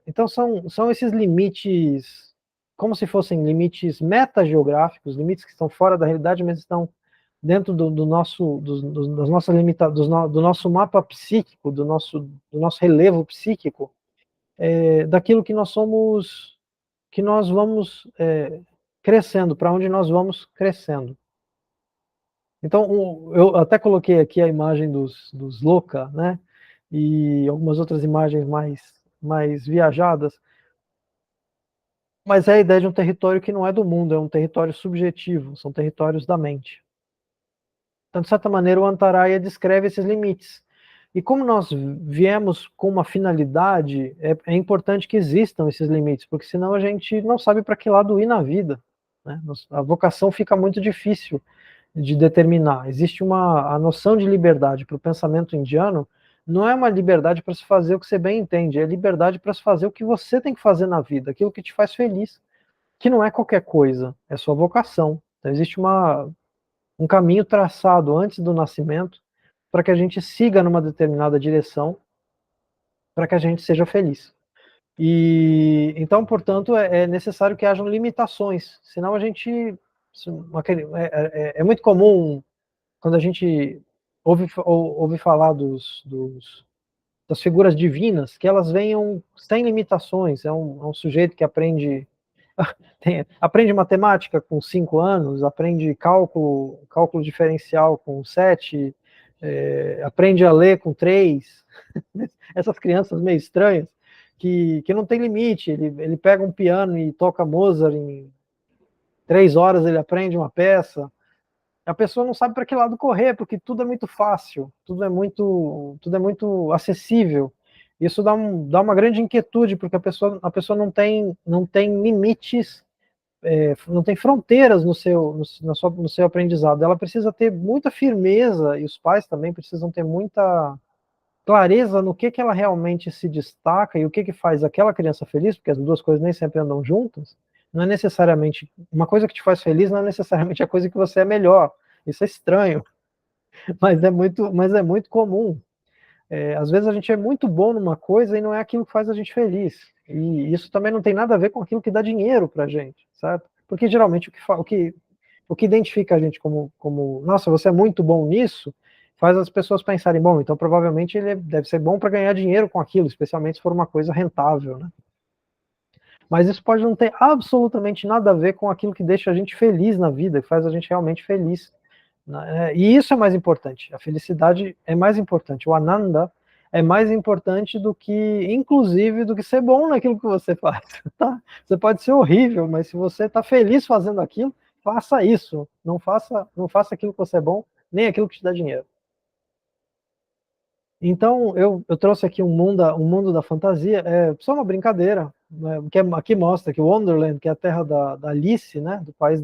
então são esses limites, como se fossem limites metageográficos, limites que estão fora da realidade, mas estão dentro do nosso, das nossas limitações, do nosso mapa psíquico, do nosso relevo psíquico, daquilo que nós somos, que nós vamos crescendo, para onde nós vamos crescendo. Então, eu até coloquei aqui a imagem dos Loka, né? E algumas outras imagens mais viajadas, mas é a ideia de um território que não é do mundo, é um território subjetivo, são territórios da mente. Então, de certa maneira, o Antaraya descreve esses limites. E como nós viemos com uma finalidade, é importante que existam esses limites, porque senão a gente não sabe para que lado ir na vida, né? A vocação fica muito difícil de determinar. Existe a noção de liberdade para o pensamento indiano, não é uma liberdade para se fazer o que você bem entende, é liberdade para se fazer o que você tem que fazer na vida, aquilo que te faz feliz, que não é qualquer coisa, é sua vocação. Então existe um caminho traçado antes do nascimento para que a gente siga numa determinada direção, para que a gente seja feliz. E então, portanto, é necessário que hajam limitações, senão a gente é muito comum quando a gente ouve falar das figuras divinas, que elas venham sem limitações. É um sujeito que aprende matemática com 5 anos, aprende cálculo diferencial com 7, aprende a ler com 3. Essas crianças meio estranhas, que não tem limite. Ele pega um piano e toca Mozart em 3 horas, ele aprende uma peça. A pessoa não sabe para que lado correr, porque tudo é muito fácil, tudo é muito acessível. Isso dá uma grande inquietude, porque a pessoa não tem limites não tem fronteiras no seu aprendizado. Ela precisa ter muita firmeza, e os pais também precisam ter muita clareza no que ela realmente se destaca e o que faz aquela criança feliz, porque as duas coisas nem sempre andam juntas. Não é necessariamente uma coisa que te faz feliz, não é necessariamente a coisa que você é melhor. Isso é estranho, mas é muito comum. Às vezes a gente é muito bom numa coisa e não é aquilo que faz a gente feliz. E isso também não tem nada a ver com aquilo que dá dinheiro pra gente, sabe? Porque geralmente o que identifica a gente como, nossa, você é muito bom nisso, faz as pessoas pensarem, bom, então provavelmente ele deve ser bom para ganhar dinheiro com aquilo, especialmente se for uma coisa rentável, né? Mas isso pode não ter absolutamente nada a ver com aquilo que deixa a gente feliz na vida, que faz a gente realmente feliz. E isso é mais importante, a felicidade é mais importante, o Ananda é mais importante do que, inclusive, do que ser bom naquilo que você faz, tá? Você pode ser horrível, mas se você está feliz fazendo aquilo, faça isso, não faça aquilo que você é bom, nem aquilo que te dá dinheiro. Então, eu trouxe aqui um mundo da fantasia, só uma brincadeira, né, que aqui mostra que o Wonderland, que é a terra da Alice, né, do país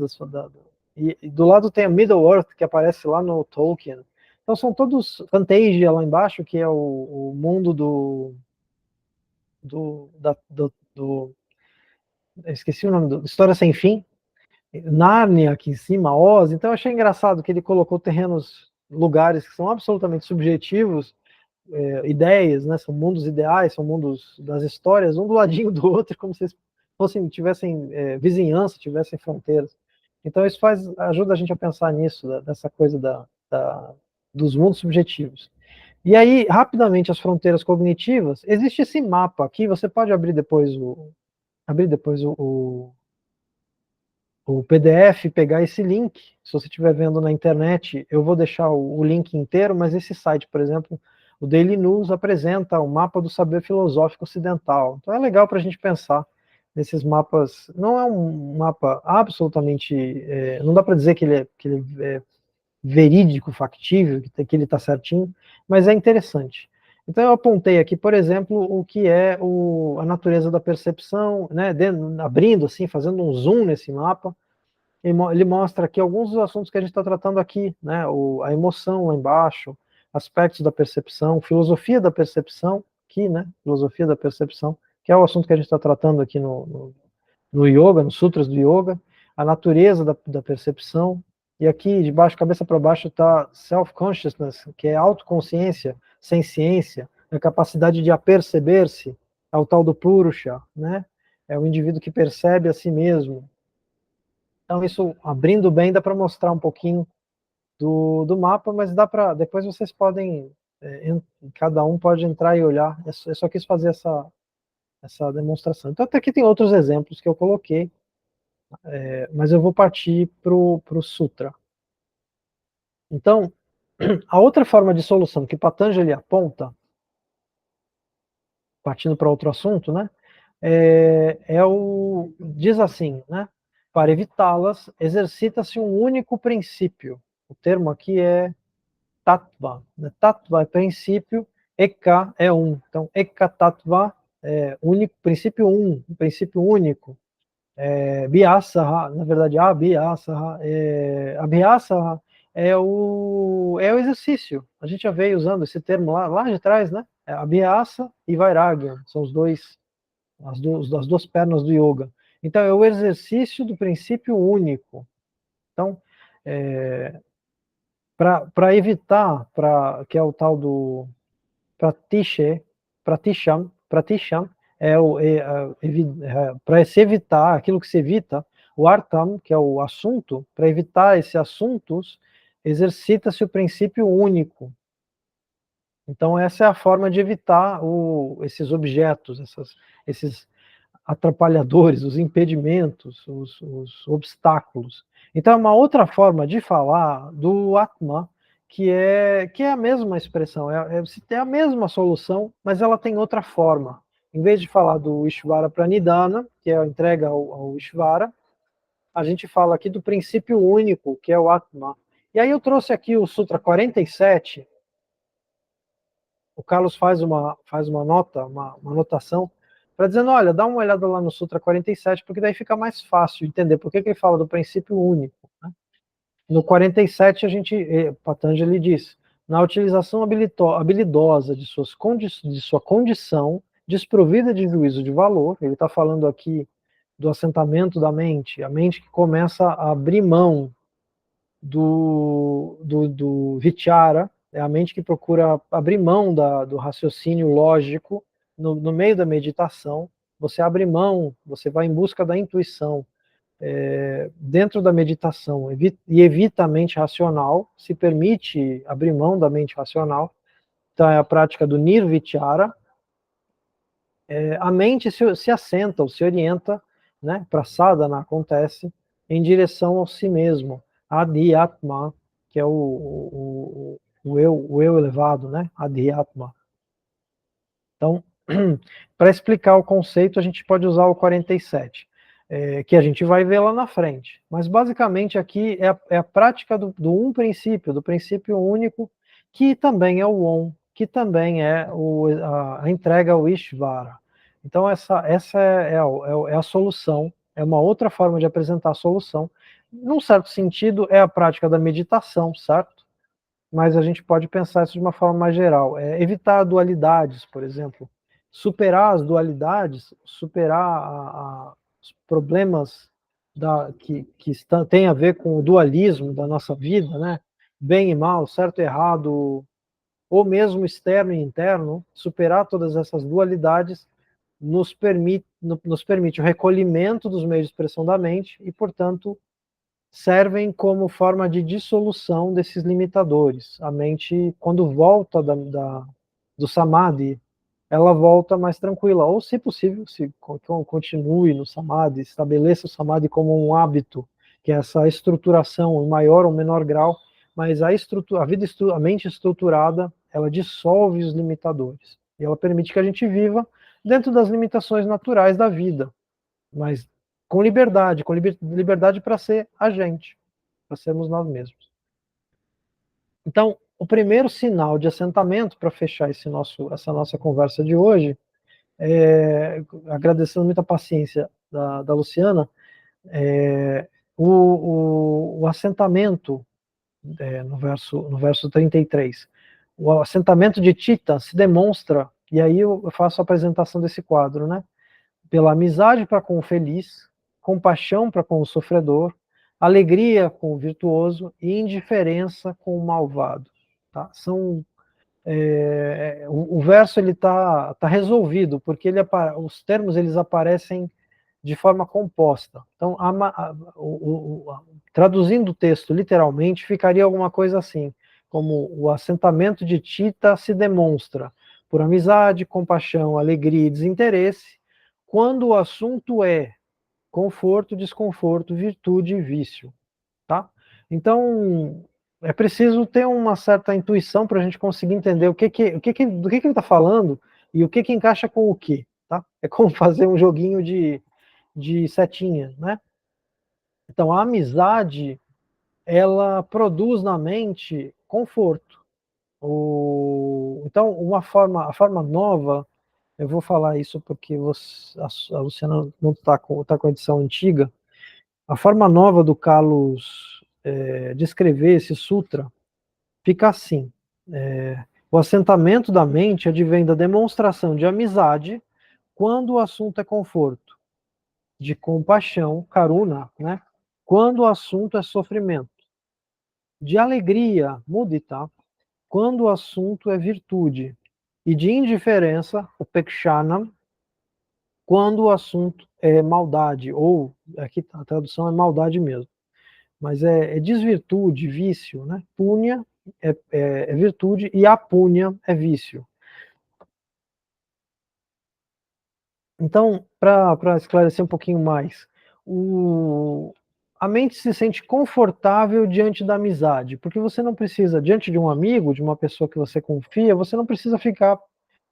e do lado tem a Middle-earth, que aparece lá no Tolkien. Então são todos Fantasia lá embaixo, que é o mundo esqueci o nome, História Sem Fim, Nárnia aqui em cima, Oz. Então eu achei engraçado que ele colocou lugares que são absolutamente subjetivos, ideias, né? São mundos ideais, são mundos das histórias, um do ladinho do outro, como se tivessem vizinhança, tivessem fronteiras. Então isso ajuda a gente a pensar nisso, dessa coisa dos mundos subjetivos. E aí, rapidamente, as fronteiras cognitivas, existe esse mapa aqui, você pode abrir depois o PDF, pegar esse link, se você estiver vendo na internet, eu vou deixar o link inteiro, mas esse site, por exemplo, o Daily News apresenta o mapa do saber filosófico ocidental. Então é legal para a gente pensar nesses mapas. Não é um mapa absolutamente, não dá para dizer que ele é verídico, factível, que ele está certinho, mas é interessante. Então eu apontei aqui, por exemplo, o que é a natureza da percepção, né, abrindo assim, fazendo um zoom nesse mapa, ele mostra aqui alguns dos assuntos que a gente está tratando aqui, né, a emoção lá embaixo, aspectos da percepção, filosofia da percepção, aqui, né, filosofia da percepção, que é o assunto que a gente está tratando aqui no yoga, nos sutras do yoga, a natureza da percepção, e aqui de baixo, cabeça para baixo, está self-consciousness, que é autoconsciência, sem ciência, a capacidade de aperceber-se, é o tal do Purusha, né? É o indivíduo que percebe a si mesmo. Então isso, abrindo bem, dá para mostrar um pouquinho do mapa, mas depois vocês podem, cada um pode entrar e olhar, eu só quis fazer essa demonstração. Então até aqui tem outros exemplos que eu coloquei, mas eu vou partir para o Sutra. Então, a outra forma de solução que Patanjali aponta, partindo para outro assunto, né, diz assim, né, para evitá-las, exercita-se um único princípio. O termo aqui é tattva. Né? Tattva é princípio, eka é um. Então, eka tattva é único, princípio um princípio único. Abhyasaha, na verdade, abhyasaha é o exercício. A gente já veio usando esse termo lá de trás, né? Abhyasa e Vairagya, são as duas pernas do yoga. Então, é o exercício do princípio único. Então, para evitar, que é o tal do pratisham, para se evitar aquilo que se evita, o artam, que é o assunto, para evitar esses assuntos, exercita-se o princípio único. Então essa é a forma de evitar esses objetos, esses atrapalhadores, os impedimentos, os obstáculos. Então é uma outra forma de falar do Atma, que é a mesma expressão, é a mesma solução, mas ela tem outra forma. Em vez de falar do Ishvara Pranidhana, que é a entrega ao Ishvara, a gente fala aqui do princípio único, que é o Atma. E aí eu trouxe aqui o Sutra 47, o Carlos faz uma nota, uma anotação, para dizendo, olha, dá uma olhada lá no Sutra 47, porque daí fica mais fácil entender por que ele fala do princípio único. Né? No 47, Patanjali diz, na utilização habilidosa de sua condição, desprovida de juízo de valor, ele está falando aqui do assentamento da mente, a mente que começa a abrir mão do vichara, é a mente que procura abrir mão do raciocínio lógico no meio da meditação, você abre mão, você vai em busca da intuição, dentro da meditação, e evita a mente racional, se permite abrir mão da mente racional, então é a prática do nirvichara, a mente se assenta, ou se orienta, né, para sadhana acontece, em direção ao si mesmo, adhyatma, que é o eu elevado, né, adhyatma. Então, para explicar o conceito, a gente pode usar o 47, que a gente vai ver lá na frente. Mas, basicamente, aqui é a prática do princípio, do princípio único, que também é o Om, que também é a entrega ao Ishvara. Então, essa é a solução, é uma outra forma de apresentar a solução. Num certo sentido, é a prática da meditação, certo? Mas a gente pode pensar isso de uma forma mais geral. Evitar dualidades, por exemplo. Superar as dualidades, superar os problemas que têm a ver com o dualismo da nossa vida, né? Bem e mal, certo e errado, ou mesmo externo e interno, superar todas essas dualidades nos permite o recolhimento dos meios de expressão da mente e, portanto, servem como forma de dissolução desses limitadores. A mente, quando volta do samadhi, ela volta mais tranquila, ou, se possível, se continue no samadhi, estabeleça o samadhi como um hábito, que é essa estruturação em maior ou menor grau, mas a mente estruturada, ela dissolve os limitadores, e ela permite que a gente viva dentro das limitações naturais da vida, mas com liberdade para ser a gente, para sermos nós mesmos. Então, o primeiro sinal de assentamento, para fechar essa nossa conversa de hoje, agradecendo muito a paciência da Luciana, o assentamento, no verso 33, o assentamento de Chitta se demonstra, e aí eu faço a apresentação desse quadro, né? Pela amizade para com o feliz, compaixão para com o sofredor, alegria com o virtuoso e indiferença com o malvado. Tá? O verso ele tá resolvido, porque os termos eles aparecem de forma composta. Então, traduzindo o texto literalmente, ficaria alguma coisa assim, como o assentamento de Chitta se demonstra por amizade, compaixão, alegria e desinteresse, quando o assunto é conforto, desconforto, virtude e vício, tá? Então, é preciso ter uma certa intuição para a gente conseguir entender do que ele está falando e o que encaixa com o que, tá? É como fazer um joguinho de setinha, né? Então, a amizade, ela produz na mente conforto. Então, a forma nova, eu vou falar isso porque a Luciana não está com a edição antiga, a forma nova do Carlos descrever esse sutra fica assim, o assentamento da mente advém da demonstração de amizade quando o assunto é conforto, de compaixão, karuna, né? Quando o assunto é sofrimento, de alegria, mudita, quando o assunto é virtude, e de indiferença, upekshana, quando o assunto é maldade, ou aqui a tradução é maldade mesmo, mas é desvirtude, vício, né? Punya é virtude e apunya é vício. Então, para esclarecer um pouquinho mais, a mente se sente confortável diante da amizade, porque você não precisa, diante de um amigo, de uma pessoa que você confia, você não precisa ficar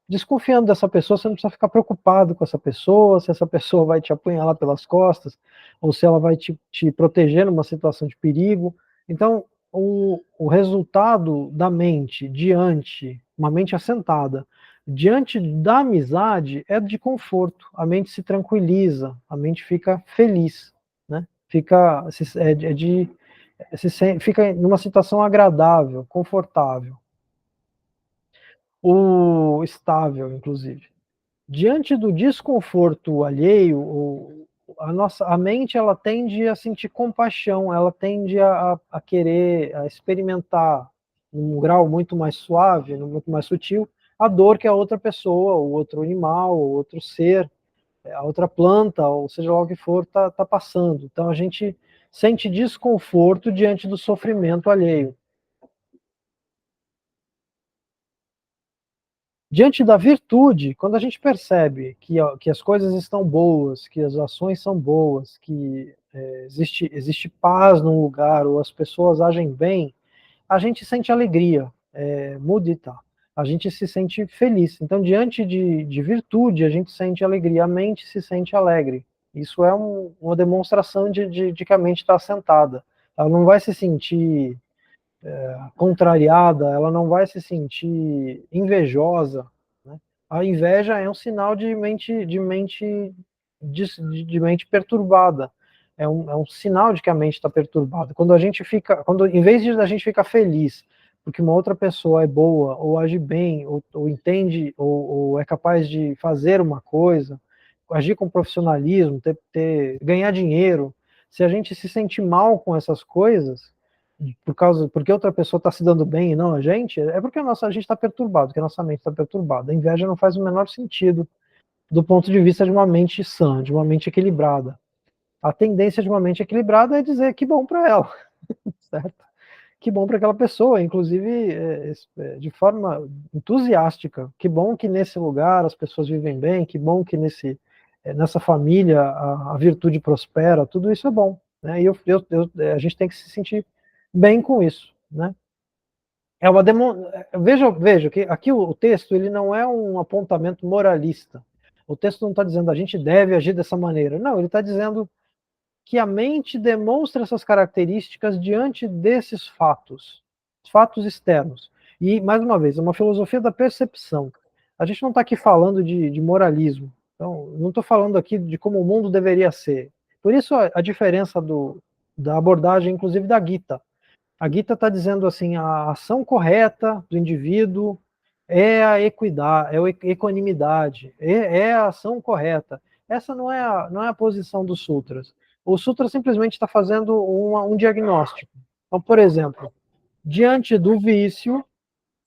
desconfiando dessa pessoa, você não precisa ficar preocupado com essa pessoa, se essa pessoa vai te apunhalar pelas costas, ou se ela vai te proteger numa situação de perigo. Então, o resultado da mente diante, uma mente assentada, Diante da amizade, é de conforto, a mente se tranquiliza, a mente fica feliz, né? Fica, fica numa situação agradável, confortável, o estável, inclusive. Diante do desconforto alheio, a mente ela tende a sentir compaixão, ela tende a querer a experimentar num grau muito mais suave, muito mais sutil, a dor que a outra pessoa, o outro animal, o outro ser, a outra planta, ou seja lá o que for, tá passando. Então a gente sente desconforto diante do sofrimento alheio. Diante da virtude, quando a gente percebe que as coisas estão boas, que as ações são boas, que existe paz num lugar, ou as pessoas agem bem, a gente sente alegria, mudita, a gente se sente feliz. Então, diante de virtude, a gente sente alegria, a mente se sente alegre. Isso é uma demonstração de que a mente está assentada. Ela não vai se sentir contrariada, ela não vai se sentir invejosa, né? A inveja é um sinal de mente perturbada. É um sinal de que a mente está perturbada. Quando a gente fica, em vez de a gente ficar feliz porque uma outra pessoa é boa, ou age bem, ou entende, ou é capaz de fazer uma coisa, agir com profissionalismo, ganhar dinheiro, se a gente se sente mal com essas coisas, porque outra pessoa está se dando bem e não a gente, é porque a gente está perturbado, que a nossa mente está perturbada. A inveja não faz o menor sentido do ponto de vista de uma mente sã, de uma mente equilibrada. A tendência de uma mente equilibrada é dizer que bom para ela, certo? Que bom para aquela pessoa, inclusive de forma entusiástica. Que bom que nesse lugar as pessoas vivem bem, que bom que nessa família a virtude prospera, tudo isso é bom, né? E a gente tem que se sentir bem com isso, né? Veja que aqui o texto ele não é um apontamento moralista. O texto não está dizendo a gente deve agir dessa maneira. Não, ele está dizendo que a mente demonstra essas características diante desses fatos externos. E, mais uma vez, é uma filosofia da percepção. A gente não está aqui falando de moralismo. Então, não estou falando aqui de como o mundo deveria ser. Por isso a diferença da abordagem, inclusive da Gita. A Gita está dizendo assim, a ação correta do indivíduo é a equidade, é a equanimidade, é a ação correta. Essa não é a posição dos sutras. O sutra simplesmente está fazendo um diagnóstico. Então, por exemplo, diante do vício,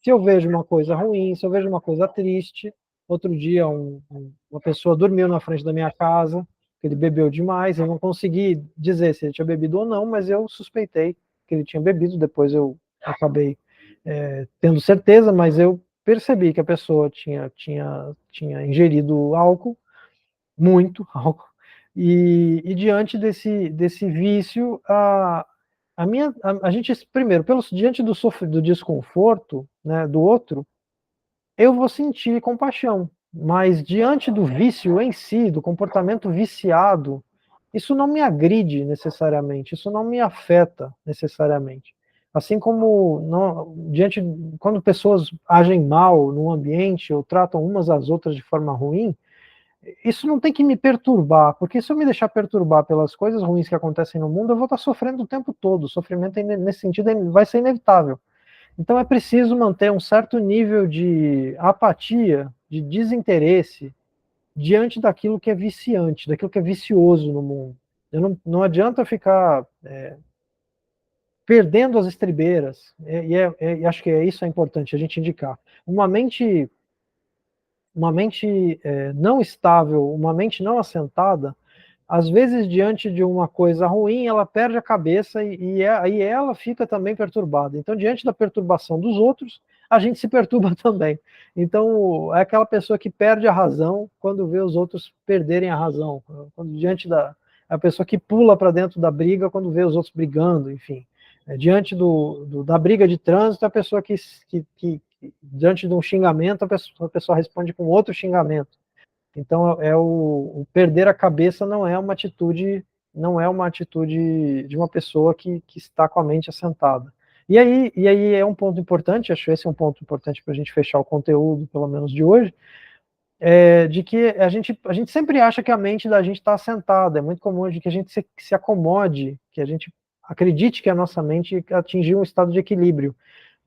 se eu vejo uma coisa ruim, se eu vejo uma coisa triste, outro dia uma pessoa dormiu na frente da minha casa, ele bebeu demais, eu não consegui dizer se ele tinha bebido ou não, mas eu suspeitei que ele tinha bebido, depois eu acabei tendo certeza, mas eu percebi que a pessoa tinha ingerido álcool, muito álcool, e diante desse vício, a gente, primeiro, diante do desconforto, né, do outro, eu vou sentir compaixão, mas diante do vício em si, do comportamento viciado, isso não me agride necessariamente, isso não me afeta necessariamente. Assim como quando pessoas agem mal no ambiente ou tratam umas às outras de forma ruim, isso não tem que me perturbar, porque se eu me deixar perturbar pelas coisas ruins que acontecem no mundo, eu vou estar sofrendo o tempo todo. O sofrimento, nesse sentido, vai ser inevitável. Então é preciso manter um certo nível de apatia, de desinteresse, diante daquilo que é viciante, daquilo que é vicioso no mundo. Não adianta ficar perdendo as estribeiras, e acho que isso é importante a gente indicar. Uma mente não estável, uma mente não assentada, às vezes diante de uma coisa ruim, ela perde a cabeça e aí ela fica também perturbada. Então, diante da perturbação dos outros, a gente se perturba também. Então, é aquela pessoa que perde a razão quando vê os outros perderem a razão. A pessoa que pula para dentro da briga quando vê os outros brigando, enfim. Diante da briga de trânsito, a pessoa que diante de um xingamento, a pessoa responde com outro xingamento. Então, o perder a cabeça não é uma atitude de uma pessoa que está com a mente assentada. E aí é um ponto importante, acho que esse é um ponto importante para a gente fechar o conteúdo, pelo menos de hoje, de que a gente sempre acha que a mente da gente está assentada, é muito comum de que a gente se acomode, que a gente acredite que a nossa mente atingiu um estado de equilíbrio.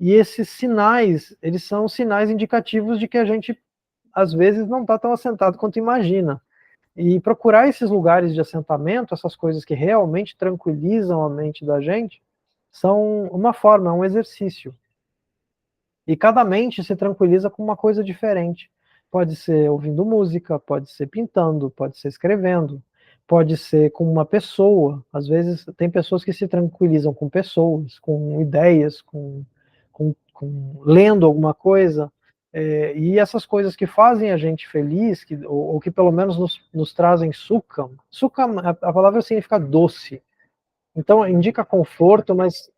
E esses sinais, eles são sinais indicativos de que a gente, às vezes, não está tão assentado quanto imagina. E procurar esses lugares de assentamento, essas coisas que realmente tranquilizam a mente da gente, são uma forma, é um exercício. E cada mente se tranquiliza com uma coisa diferente. Pode ser ouvindo música, pode ser pintando, pode ser escrevendo, pode ser com uma pessoa. Às vezes tem pessoas que se tranquilizam com pessoas, com ideias, com lendo alguma coisa. E essas coisas que fazem a gente feliz, ou que pelo menos nos trazem sukham. Sukham, a palavra significa doce. Então indica conforto, mas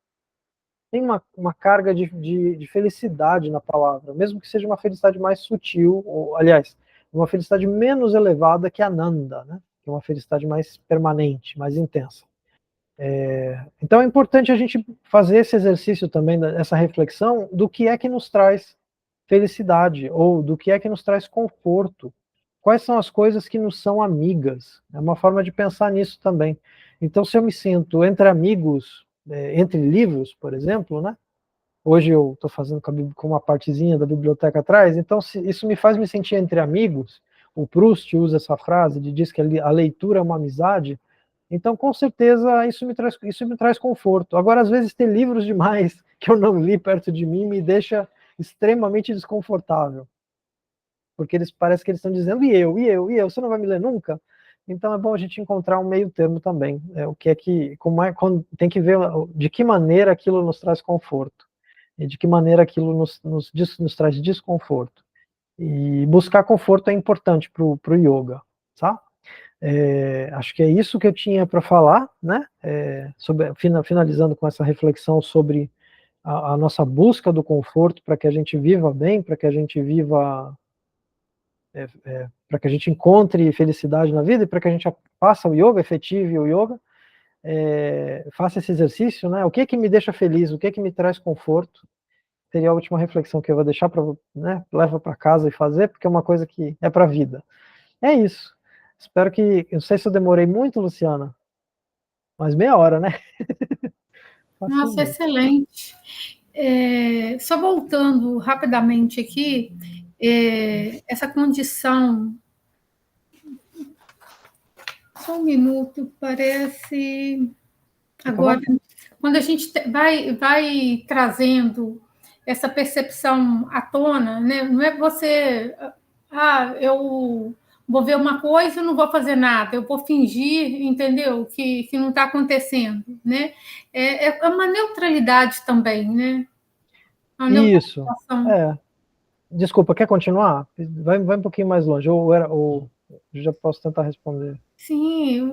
tem uma carga de felicidade na palavra, mesmo que seja uma felicidade mais sutil, ou, aliás, uma felicidade menos elevada que a Ananda, né? Que é uma felicidade mais permanente, mais intensa. Então é importante a gente fazer esse exercício também, essa reflexão do que é que nos traz felicidade, ou do que é que nos traz conforto. Quais são as coisas que nos são amigas? É uma forma de pensar nisso também. Então, se eu me sinto entre amigos, entre livros, por exemplo, né? Hoje eu estou fazendo com uma partezinha da biblioteca atrás, então isso me faz me sentir entre amigos. O Proust usa essa frase, diz que a leitura é uma amizade. Então, com certeza, isso me traz conforto. Agora, às vezes, ter livros demais que eu não li perto de mim me deixa extremamente desconfortável. Porque parece que eles estão dizendo, e eu, você não vai me ler nunca? Então é bom a gente encontrar um meio termo também. O que é que, tem que ver de que maneira aquilo nos traz conforto. E de que maneira aquilo nos traz desconforto. E buscar conforto é importante para o yoga, tá? Acho que é isso que eu tinha para falar, né? Finalizando com essa reflexão sobre a nossa busca do conforto para que a gente viva bem, para que a gente viva, para que a gente encontre felicidade na vida e para que a gente faça o yoga, efetive o yoga, faça esse exercício, né? O que é que me deixa feliz, o que é que me traz conforto? Seria a última reflexão que eu vou deixar para, né, leva para casa e fazer, porque é uma coisa que é para a vida. É isso. Espero que, eu não sei se eu demorei muito, Luciana, mas meia hora, né? Nossa, Facilmente. excelente. Só voltando rapidamente aqui, essa condição. Só um minuto, parece. Fica à Agora, vontade. quando a gente vai trazendo essa percepção à tona, né? Não é você, eu vou ver uma coisa e não vou fazer nada, eu vou fingir, entendeu? Que não está acontecendo, né? É uma neutralidade também, né? A Isso. neutralização. Desculpa, quer continuar? Vai um pouquinho mais longe, ou já posso tentar responder. Sim,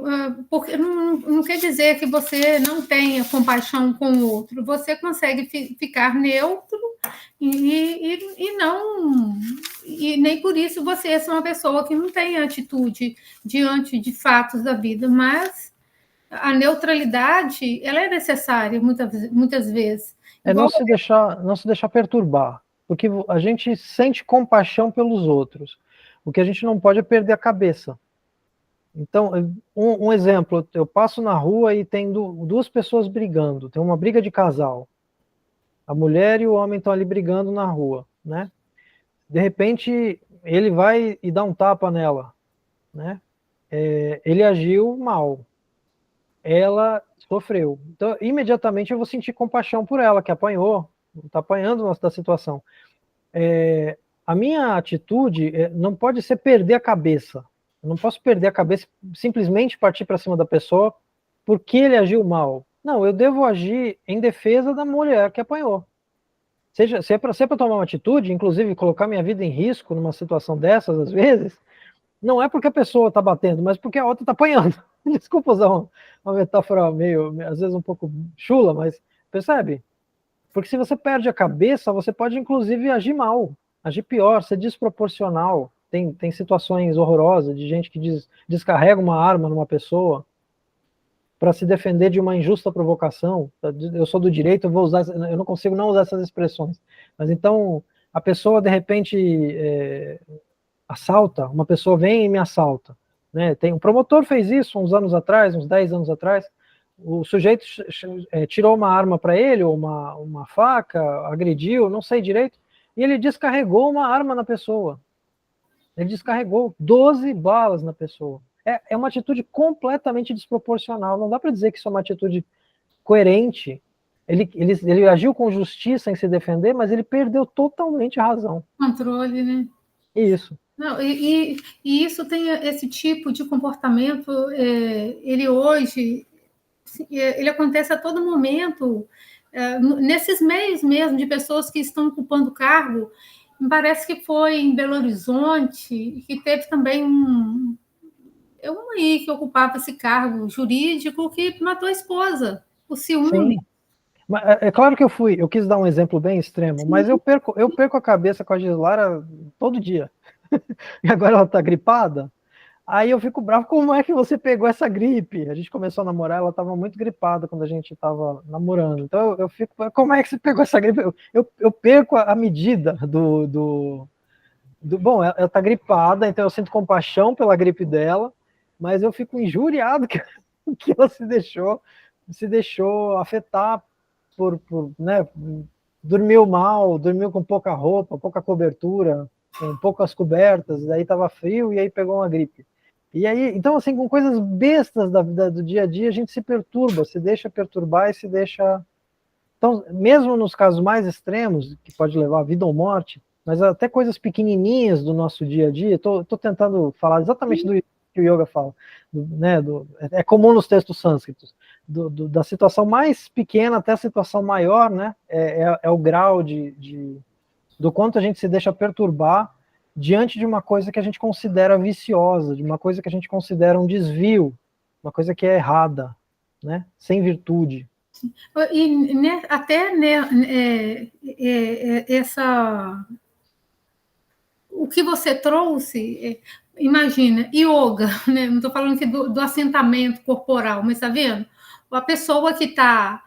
porque não quer dizer que você não tenha compaixão com o outro, você consegue ficar neutro e não, e nem por isso você é uma pessoa que não tem atitude diante de fatos da vida, mas a neutralidade ela é necessária muitas vezes. Não Igual. se deixar perturbar, porque a gente sente compaixão pelos outros. O que a gente não pode é perder a cabeça. Então, um exemplo, eu passo na rua e tem duas pessoas brigando, tem uma briga de casal. A mulher e o homem estão ali brigando na rua, né? De repente, ele vai e dá um tapa nela, né? Ele agiu mal, ela sofreu. Então, imediatamente eu vou sentir compaixão por ela, que apanhou, está apanhando da situação. A minha atitude não pode ser perder a cabeça. Eu não posso perder a cabeça simplesmente partir para cima da pessoa porque ele agiu mal. Não, eu devo agir em defesa da mulher que apanhou. Se é para tomar uma atitude, inclusive colocar minha vida em risco numa situação dessas, às vezes, não é porque a pessoa está batendo, mas porque a outra está apanhando. Desculpa usar uma metáfora meio, às vezes um pouco chula, mas percebe? Porque se você perde a cabeça, você pode inclusive agir mal, agir pior, ser desproporcional. Tem situações horrorosas de gente que descarrega uma arma numa pessoa. para se defender de uma injusta provocação. Eu sou do direito, eu não consigo não usar essas expressões. Mas então, a pessoa, de repente, assalta, uma pessoa vem e me assalta. Né? Um promotor fez isso uns anos atrás, uns 10 anos atrás. O sujeito tirou uma arma para ele, ou uma faca, agrediu, não sei direito, e ele descarregou uma arma na pessoa. Ele descarregou 12 balas na pessoa. É uma atitude completamente desproporcional. Não dá para dizer que isso é uma atitude coerente. Ele agiu com justiça em se defender, mas ele perdeu totalmente a razão. Controle, né? Isso. Não, e isso tem esse tipo de comportamento, ele hoje, ele acontece a todo momento, nesses meios mesmo de pessoas que estão ocupando cargo. Parece que foi em Belo Horizonte, que teve também um aí que ocupava esse cargo jurídico que matou a esposa, o ciúme. Sim. É claro que eu quis dar um exemplo bem extremo, sim, mas eu perco a cabeça com a Gislara todo dia. E agora ela tá gripada, aí eu fico bravo, como é que você pegou essa gripe? A gente começou a namorar, ela estava muito gripada quando a gente estava namorando, então eu fico, como é que você pegou essa gripe? Eu perco a medida bom, ela tá gripada, então eu sinto compaixão pela gripe dela, mas eu fico injuriado que ela se deixou afetar por né, dormiu mal, dormiu com pouca roupa, pouca cobertura, com poucas cobertas, daí estava frio e aí pegou uma gripe. E aí, então assim, com coisas bestas da vida do dia a dia, a gente se perturba, se deixa perturbar e se deixa... Então, mesmo nos casos mais extremos, que pode levar a vida ou morte, mas até coisas pequenininhas do nosso dia a dia, estou tentando falar exatamente do que o yoga fala, né, é comum nos textos sânscritos, da situação mais pequena até a situação maior, né, é o grau do quanto a gente se deixa perturbar diante de uma coisa que a gente considera viciosa, de uma coisa que a gente considera um desvio, uma coisa que é errada, né, sem virtude. E né, até né, essa... O que você trouxe, imagina, yoga, né? Não estou falando aqui do assentamento corporal, mas está vendo? A pessoa que está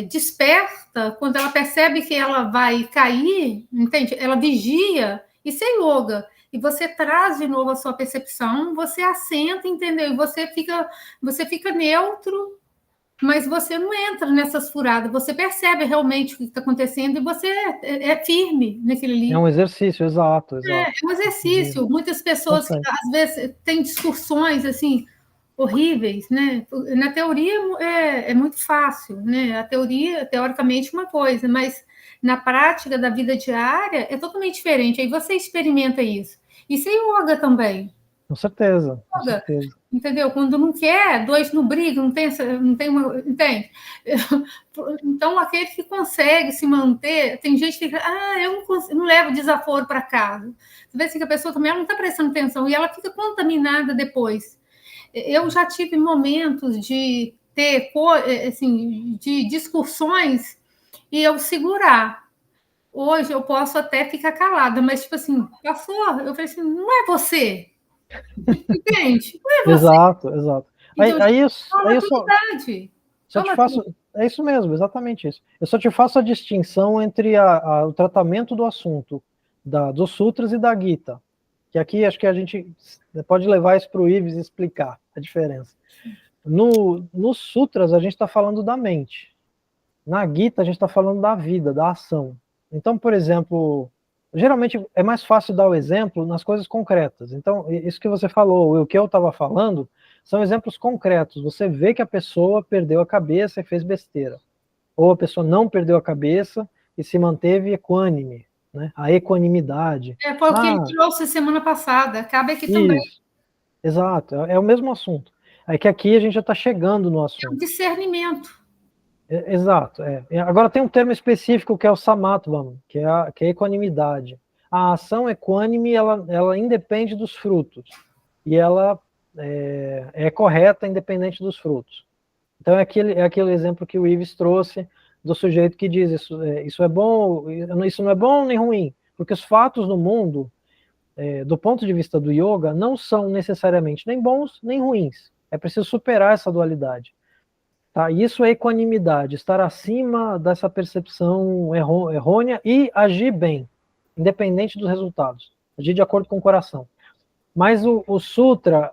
desperta, quando ela percebe que ela vai cair, entende? Ela vigia, isso é yoga. E você traz de novo a sua percepção, você assenta, entendeu? E você fica neutro, mas você não entra nessas furadas, você percebe realmente o que está acontecendo e você é firme naquele ali. É um exercício, exato. É um exercício. Muitas pessoas, às vezes, têm discussões assim horríveis, né? Na teoria é muito fácil, né? A teoria, teoricamente, uma coisa, mas na prática da vida diária é totalmente diferente. Aí você experimenta isso. Isso é yoga também. Com certeza, com certeza. Entendeu? Quando não quer, dois não brigam, não tem uma. Entende? Então, aquele que consegue se manter, tem gente que fica, eu não levo desaforo para casa. Você vê assim, que a pessoa também não está prestando atenção e ela fica contaminada depois. Eu já tive momentos de ter assim, de discussões e eu segurar. Hoje eu posso até ficar calada, mas tipo assim, passou, eu falei assim, não é você. Entende? Não é você. Exato. Então, aí eu só te faço, é isso mesmo, exatamente isso. Eu só te faço a distinção entre o tratamento do assunto dos sutras e da Gita, que aqui acho que a gente pode levar isso para o Ives explicar a diferença. Nos sutras a gente está falando da mente, na Gita a gente está falando da vida, da ação. Então, por exemplo, geralmente é mais fácil dar o exemplo nas coisas concretas. Então, isso que você falou, o que eu estava falando, são exemplos concretos. Você vê que a pessoa perdeu a cabeça e fez besteira. Ou a pessoa não perdeu a cabeça e se manteve equânime, né? A equanimidade. Foi o que ele trouxe semana passada, cabe aqui também. Exato, é o mesmo assunto. É que aqui a gente já está chegando no assunto. É um discernimento. Exato. Agora tem um termo específico que é o samatvam, que é a equanimidade. A ação equânime, ela independe dos frutos. E ela é correta independente dos frutos. Então é aquele exemplo que o Ives trouxe do sujeito que diz isso é bom, isso não é bom nem ruim, porque os fatos no mundo, do ponto de vista do yoga, não são necessariamente nem bons nem ruins. É preciso superar essa dualidade. Tá? Isso é equanimidade, estar acima dessa percepção errônea e agir bem, independente dos resultados. Agir de acordo com o coração. Mas o sutra,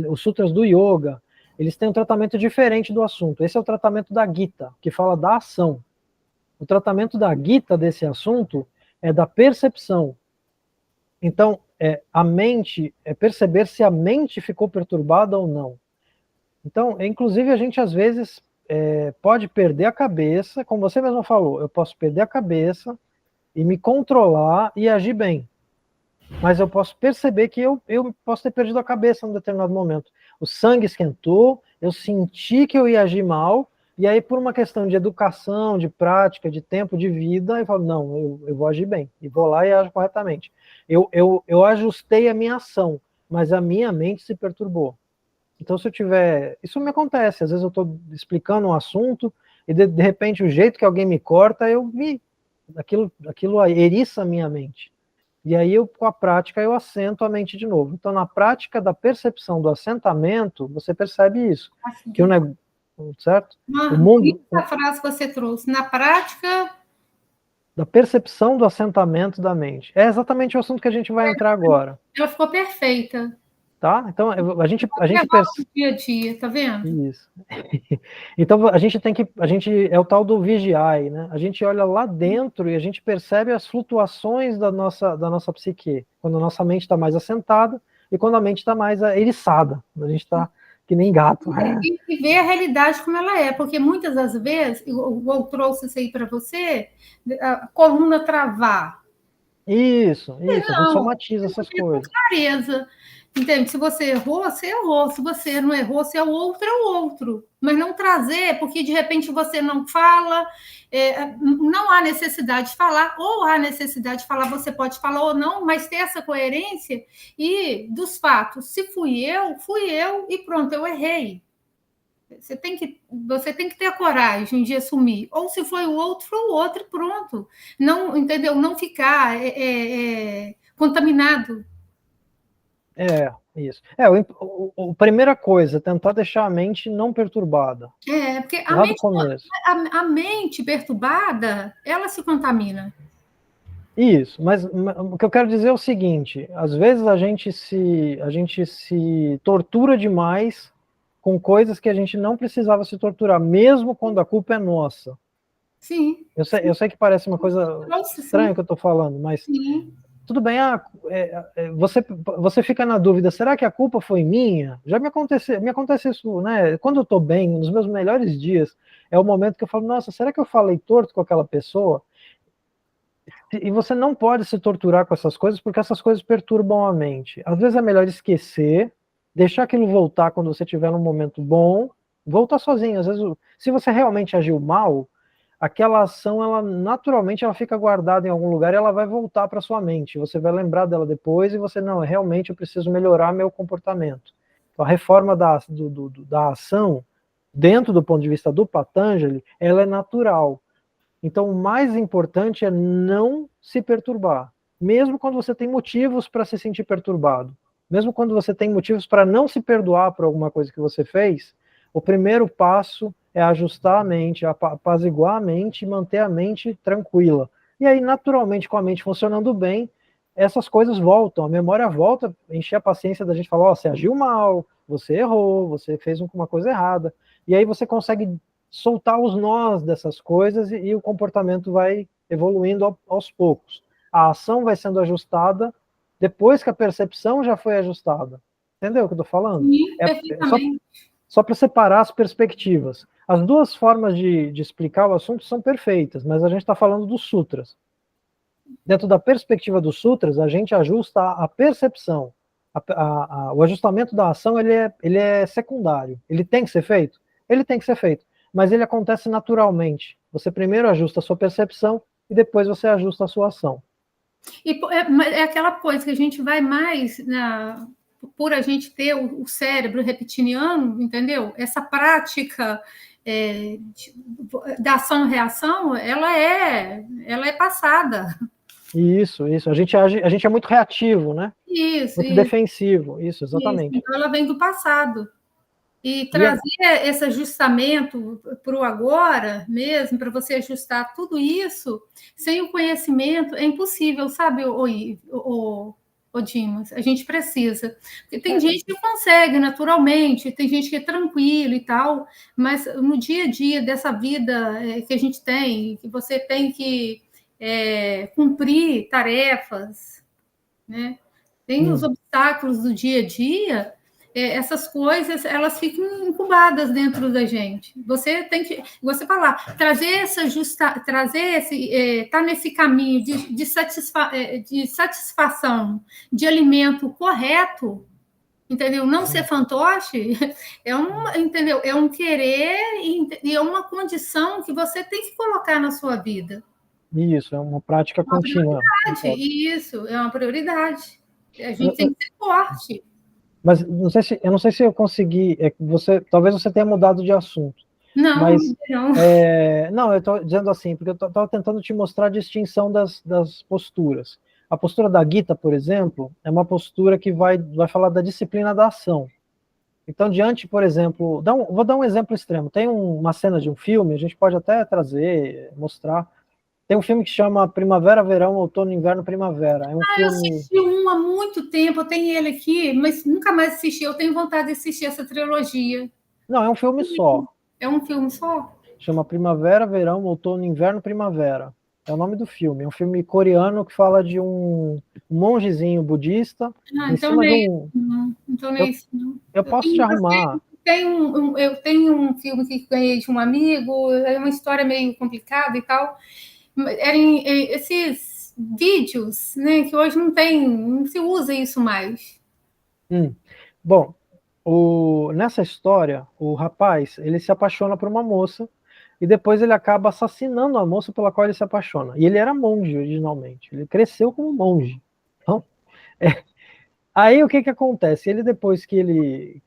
os sutras do yoga, eles têm um tratamento diferente do assunto. Esse é o tratamento da Gita, que fala da ação. O tratamento da Gita desse assunto é da percepção. Então, a mente, é perceber se a mente ficou perturbada ou não. Então, inclusive, a gente às vezes pode perder a cabeça, como você mesmo falou, eu posso perder a cabeça e me controlar e agir bem. Mas eu posso perceber que eu posso ter perdido a cabeça em um determinado momento. O sangue esquentou, eu senti que eu ia agir mal, e aí por uma questão de educação, de prática, de tempo de vida, eu falo, não, eu vou agir bem, e vou lá e ajo corretamente. Eu ajustei a minha ação, mas a minha mente se perturbou. Então, se eu tiver... Isso me acontece, às vezes eu estou explicando um assunto, e de repente o jeito que alguém me corta, aquilo eriça a minha mente. E aí, com a prática, eu assento a mente de novo. Então, na prática da percepção do assentamento, você percebe isso. Assim. Que o negócio... Certo? O mundo... Essa frase que você trouxe, na prática... Da percepção do assentamento da mente. É exatamente o assunto que a gente vai entrar agora. Ela ficou perfeita. Tá? Então, a gente percebe dia a dia, tá vendo? Isso. Então, a gente é o tal do vigiai, né? A gente olha lá dentro e a gente percebe as flutuações da nossa psique, quando a nossa mente está mais assentada e quando a mente está mais eriçada, a gente está que nem gato. E ver a realidade como ela é, porque muitas das vezes, eu trouxe isso aí para você, a coluna travar. Isso, a gente somatiza essas coisas. Com clareza. Entende? Se você errou, você errou. Se você não errou, se é o outro. Mas não trazer, porque de repente você não fala, não há necessidade de falar, ou há necessidade de falar, você pode falar ou não, mas ter essa coerência e dos fatos. Se fui eu, e pronto, eu errei. Você tem que ter a coragem de assumir. Ou se foi o outro, e pronto. Não, entendeu? Não ficar contaminado. Isso. A primeira coisa, tentar deixar a mente não perturbada. Porque a mente perturbada, ela se contamina. Isso, mas o que eu quero dizer é o seguinte, às vezes a gente se tortura demais com coisas que a gente não precisava se torturar, mesmo quando a culpa é nossa. Sim. Eu sei que parece uma coisa estranha que eu estou falando, mas sim. Tudo bem, você fica na dúvida, será que a culpa foi minha? Me acontece isso, né? Quando eu estou bem, nos meus melhores dias, é o momento que eu falo, nossa, será que eu falei torto com aquela pessoa? E você não pode se torturar com essas coisas, porque essas coisas perturbam a mente. Às vezes é melhor esquecer, deixar aquilo voltar quando você estiver num momento bom, voltar sozinho. Às vezes, se você realmente agiu mal, aquela ação, ela naturalmente ela fica guardada em algum lugar e ela vai voltar para sua mente. Você vai lembrar dela depois e você, não, realmente eu preciso melhorar meu comportamento. Então, a reforma da ação, dentro do ponto de vista do Patanjali, ela é natural. Então, o mais importante é não se perturbar. Mesmo quando você tem motivos para se sentir perturbado. Mesmo quando você tem motivos para não se perdoar por alguma coisa que você fez, o primeiro passo é ajustar a mente, apaziguar a mente e manter a mente tranquila. E aí, naturalmente, com a mente funcionando bem, essas coisas voltam, a memória volta, encher a paciência da gente falar, você agiu mal, você errou, você fez uma coisa errada. E aí você consegue soltar os nós dessas coisas e o comportamento vai evoluindo aos poucos. A ação vai sendo ajustada depois que a percepção já foi ajustada. Entendeu o que eu estou falando? Sim, perfeitamente. Só para separar as perspectivas. As duas formas de explicar o assunto são perfeitas, mas a gente está falando dos sutras. Dentro da perspectiva dos sutras, a gente ajusta a percepção. O ajustamento da ação ele é secundário. Ele tem que ser feito? Ele tem que ser feito. Mas ele acontece naturalmente. Você primeiro ajusta a sua percepção e depois você ajusta a sua ação. E é aquela coisa que a gente vai mais por a gente ter o cérebro reptiliano, entendeu? Essa prática da ação-reação, ela é passada. Isso. A gente é muito reativo, né? Isso. Muito defensivo. Isso, exatamente. Isso. Então, ela vem do passado. E trazer esse ajustamento para o agora mesmo, para você ajustar tudo isso, sem o conhecimento, é impossível, sabe, o Dimas? A gente precisa. Porque tem gente que consegue naturalmente, tem gente que é tranquilo e tal, mas no dia a dia dessa vida que a gente tem, que você tem que cumprir tarefas, né? Tem os obstáculos do dia a dia, essas coisas elas ficam incubadas dentro da gente. Você tem que, você falar, trazer esse, tá nesse caminho de satisfação, de alimento correto, entendeu? Não ser fantoche entendeu? É um querer e é uma condição que você tem que colocar na sua vida. Isso, é uma prática contínua. Isso, é uma prioridade. A gente tem que ser forte. Mas eu não sei se eu consegui. Talvez você tenha mudado de assunto. Não, mas, não. Não, eu estou dizendo assim, porque eu estava tentando te mostrar a distinção das posturas. A postura da Gita, por exemplo, é uma postura que vai falar da disciplina da ação. Então, diante, por exemplo, vou dar um exemplo extremo. Tem uma cena de um filme, a gente pode até trazer, mostrar. Tem um filme que chama Primavera, Verão, Outono, Inverno, Primavera. É um filme... Eu assisti há muito tempo, eu tenho ele aqui, mas nunca mais assisti. Eu tenho vontade de assistir essa trilogia. Não, é um filme só. É um filme só? Chama Primavera, Verão, Outono, Inverno, Primavera. É o nome do filme. É um filme coreano que fala de um mongezinho budista em então cima nem de um... não. Então nem isso, não. Eu posso te arrumar. Eu tenho um filme que ganhei de um amigo, é uma história meio complicada e tal. Eram esses vídeos, né, que hoje não se usa isso mais. Bom, nessa história, o rapaz, ele se apaixona por uma moça e depois ele acaba assassinando a moça pela qual ele se apaixona. E ele era monge originalmente, ele cresceu como monge. Então, aí o que acontece? Ele, depois que ele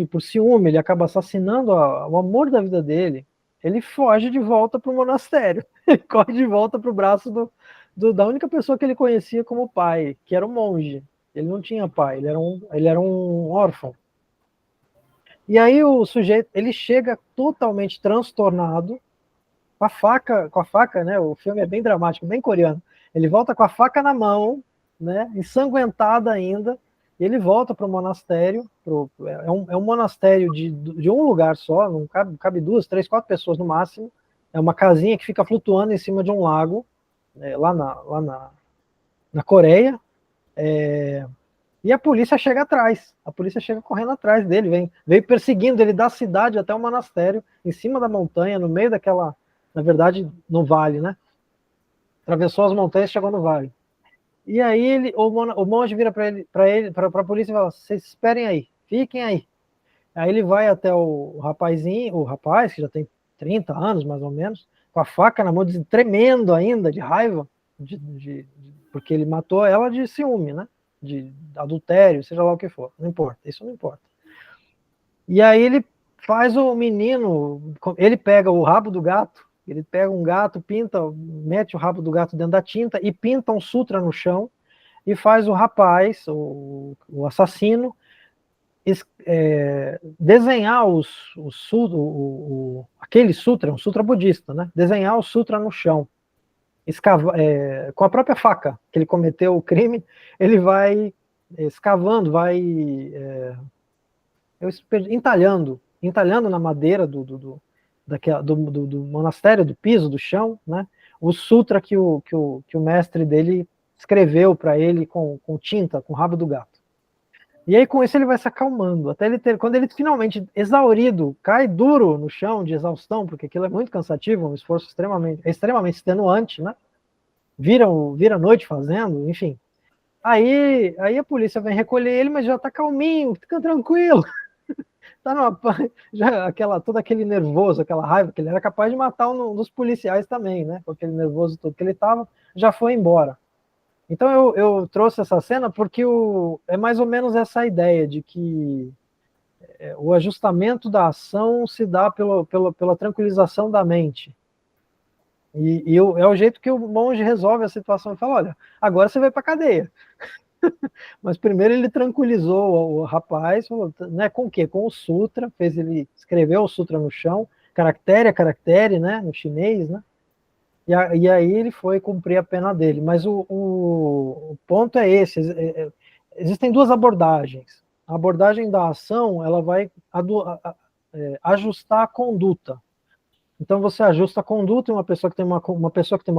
por ciúme, ele acaba assassinando o amor da vida dele, ele foge de volta para o monastério, ele corre de volta para o braço da única pessoa que ele conhecia como pai, que era o monge. Ele não tinha pai, ele era um órfão. E aí o sujeito, ele chega totalmente transtornado, com a faca, né? O filme é bem dramático, bem coreano. Ele volta com a faca na mão, né? Ensanguentado ainda. E ele volta para o monastério. É um monastério de um lugar só, não cabe 2, 3, 4 pessoas no máximo. É uma casinha que fica flutuando em cima de um lago, lá na Coreia. E a polícia chega atrás, a polícia chega correndo atrás dele, veio perseguindo ele da cidade até o monastério, em cima da montanha, no meio daquela, na verdade, no vale, né? Atravessou as montanhas e chegou no vale. E aí o monge vira para a polícia e fala: vocês esperem aí, fiquem aí. Aí ele vai até o rapaz, que já tem 30 anos, mais ou menos, com a faca na mão, tremendo ainda, de raiva, porque ele matou ela de ciúme, né? De adultério, seja lá o que for, não importa, isso não importa. E aí ele faz o menino, ele pega o rabo do gato, ele pega um gato, mete o rabo do gato dentro da tinta e pinta um sutra no chão e faz o rapaz, o assassino, desenhar aquele sutra, um sutra budista, né? Desenhar o sutra no chão. Com a própria faca que ele cometeu o crime, ele vai escavando, entalhando na madeira do monastério, do piso, do chão, né, o sutra que o mestre dele escreveu para ele com tinta, com o rabo do gato. E aí com isso ele vai se acalmando, até quando ele finalmente, exaurido, cai duro no chão de exaustão, porque aquilo é muito cansativo, um esforço extremamente extenuante, né? Vira a noite fazendo, enfim. Aí a polícia vem recolher ele, mas já tá calminho, fica tranquilo. Tá todo aquele nervoso, aquela raiva, que ele era capaz de matar um dos policiais também, né? Com aquele nervoso todo que ele tava, já foi embora. Então eu trouxe essa cena porque é mais ou menos essa ideia de que o ajustamento da ação se dá pela tranquilização da mente. É o jeito que o monge resolve a situação e fala: olha, agora você vai para cadeia. Mas primeiro ele tranquilizou o rapaz, falou, né, com o quê? Com o sutra, fez ele escreveu o sutra no chão, caractere a caractere, né, no chinês, né? E aí ele foi cumprir a pena dele. Mas o ponto é esse: existem duas abordagens. A abordagem da ação, ela vai ajustar a conduta. Então você ajusta a conduta, e uma pessoa que tem uma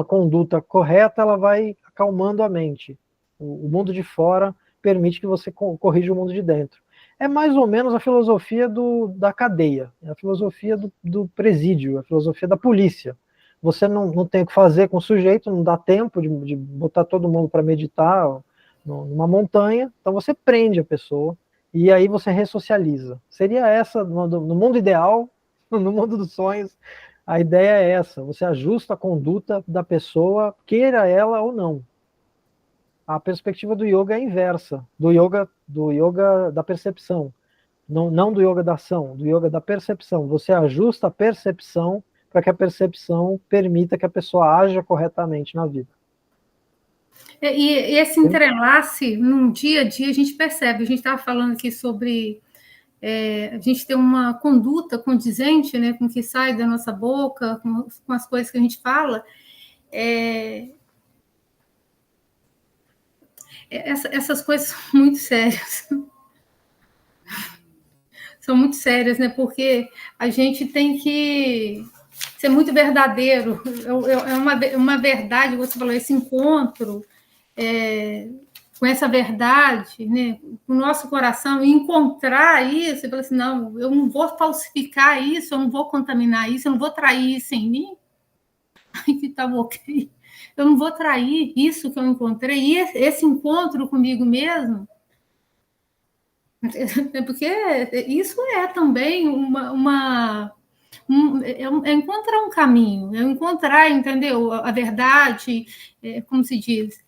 conduta correta, ela vai acalmando a mente. O mundo de fora permite que você corrija o mundo de dentro. É mais ou menos a filosofia da cadeia, a filosofia do presídio, a filosofia da polícia. Você não tem o que fazer com o sujeito, não dá tempo de botar todo mundo para meditar numa montanha, então você prende a pessoa e aí você ressocializa. Seria essa, no mundo ideal, no mundo dos sonhos, a ideia é essa: você ajusta a conduta da pessoa, queira ela ou não. A perspectiva do yoga é a inversa, do yoga da percepção, não do yoga da ação, do yoga da percepção. Você ajusta a percepção para que a percepção permita que a pessoa haja corretamente na vida. E esse entrelace, num dia a dia, a gente percebe. A gente estava falando aqui sobre a gente ter uma conduta condizente, né, com o que sai da nossa boca, com as coisas que a gente fala. Essas coisas são muito sérias. São muito sérias, né? Porque a gente tem que ser muito verdadeiro. É uma verdade, você falou, esse encontro com essa verdade, né? Com o nosso coração, e encontrar isso, e falar assim, não, eu não vou falsificar isso, eu não vou contaminar isso, eu não vou trair isso em mim. Ai, que tá ok. Eu não vou trair isso que eu encontrei, e esse encontro comigo mesmo, porque isso é também é encontrar um caminho, é encontrar, entendeu? A verdade, como se diz,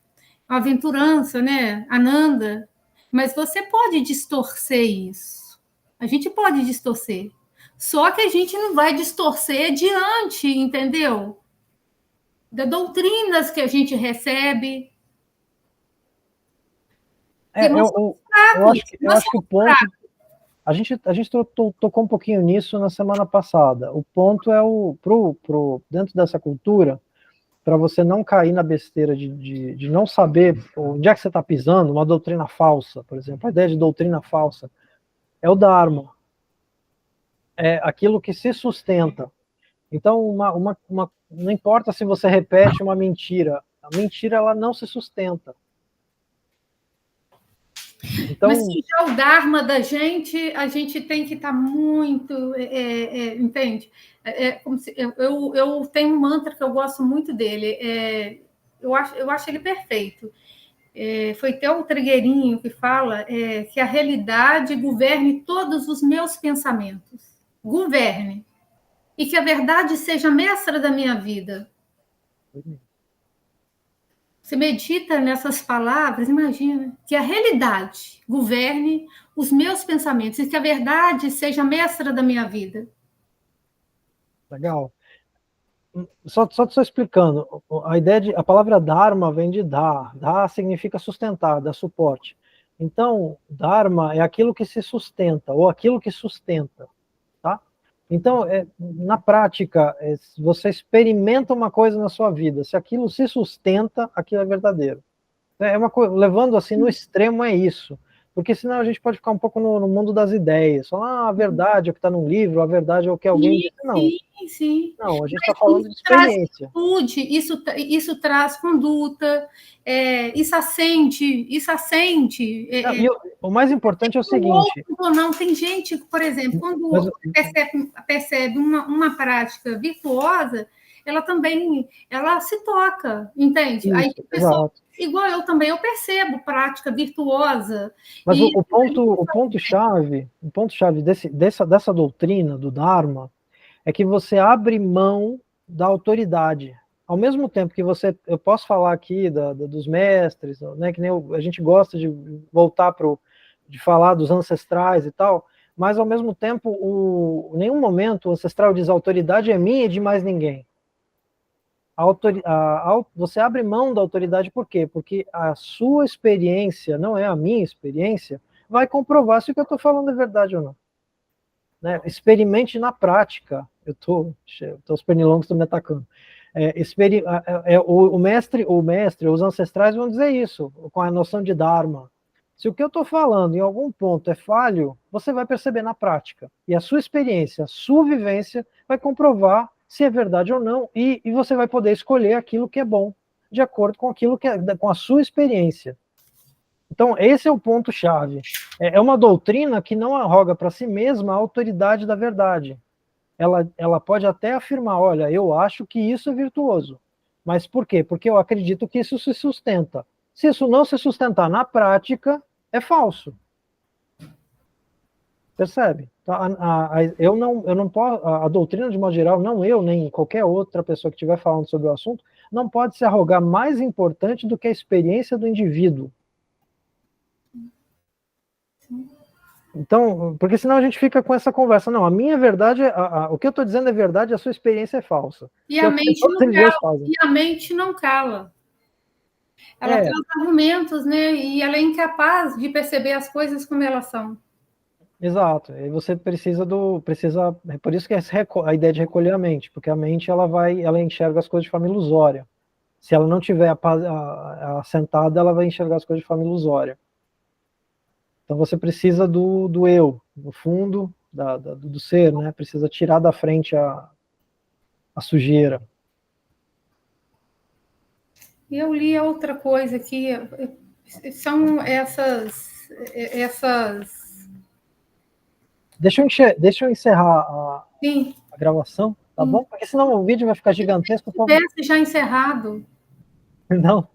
a aventurança, né? Ananda. Mas você pode distorcer isso. A gente pode distorcer. Só que a gente não vai distorcer diante, entendeu? Das doutrinas que a gente recebe. Eu acho que o ponto... A gente tocou um pouquinho nisso na semana passada. O ponto é dentro dessa cultura, para você não cair na besteira de não saber onde é que você está pisando, uma doutrina falsa, por exemplo. A ideia de doutrina falsa é o Dharma. É aquilo que se sustenta. Então, não importa se você repete uma mentira, a mentira ela não se sustenta. Então, mas se já o Dharma da gente, a gente tem que estar muito, entende? Como se, eu tenho um mantra que eu gosto muito dele, eu acho ele perfeito. Foi até o Trigueirinho que fala que a realidade governe todos os meus pensamentos. Governe. E que a verdade seja mestra da minha vida. Você medita nessas palavras, imagina, que a realidade governe os meus pensamentos e que a verdade seja mestra da minha vida. Legal. Só explicando, a palavra Dharma vem de dar. Dar significa sustentar, dar suporte. Então, Dharma é aquilo que se sustenta, ou aquilo que sustenta, tá? Então, na prática, você experimenta uma coisa na sua vida. Se aquilo se sustenta, aquilo é verdadeiro. Levando assim no extremo é isso. Porque senão a gente pode ficar um pouco no mundo das ideias. Falar, a verdade é o que está num livro, a verdade é o que alguém disse. Não. Sim. Não, a gente está falando de experiência. Isso traz conduta, isso acende. O mais importante é o seguinte... Não, tem gente, por exemplo, quando percebe uma prática virtuosa, ela também se toca, entende? Isso, aí pessoa, igual eu também, eu percebo prática virtuosa. Mas o ponto-chave dessa doutrina, do Dharma, é que você abre mão da autoridade. Ao mesmo tempo que eu posso falar aqui dos mestres, né, que nem a gente gosta de voltar de falar dos ancestrais e tal, mas ao mesmo tempo, em nenhum momento o ancestral diz a autoridade é minha e de mais ninguém. você abre mão da autoridade por quê? Porque a sua experiência, não é a minha experiência, vai comprovar se o que eu estou falando é verdade ou não. Né? Experimente na prática. Os pernilongos estão me atacando. O mestre, os ancestrais vão dizer isso, com a noção de Dharma. Se o que eu estou falando em algum ponto é falho, você vai perceber na prática. E a sua experiência, a sua vivência vai comprovar se é verdade ou não, e você vai poder escolher aquilo que é bom, de acordo com aquilo com a sua experiência. Então, esse é o ponto-chave. É uma doutrina que não arroga para si mesma a autoridade da verdade. Ela pode até afirmar, olha, eu acho que isso é virtuoso. Mas por quê? Porque eu acredito que isso se sustenta. Se isso não se sustentar na prática, é falso. Percebe? Eu não posso, a doutrina de modo geral, não eu, nem qualquer outra pessoa que estiver falando sobre o assunto, não pode se arrogar mais importante do que a experiência do indivíduo. Então, porque senão a gente fica com essa conversa. Não, a minha verdade, o que eu estou dizendo é verdade, a sua experiência é falsa. E a mente não cala. E a mente não cala. Ela traz argumentos, né? E ela é incapaz de perceber as coisas como elas são. Exato. E você precisa é por isso que é a ideia de recolher a mente, porque a mente ela enxerga as coisas de forma ilusória. Se ela não tiver assentada, ela vai enxergar as coisas de forma ilusória. Então você precisa do eu, do fundo, do ser, né? Precisa tirar da frente a sujeira. E eu li outra coisa aqui, são essas. Deixa eu encerrar a gravação, tá bom? Porque senão o vídeo vai ficar gigantesco. Se tivesse já encerrado. Não.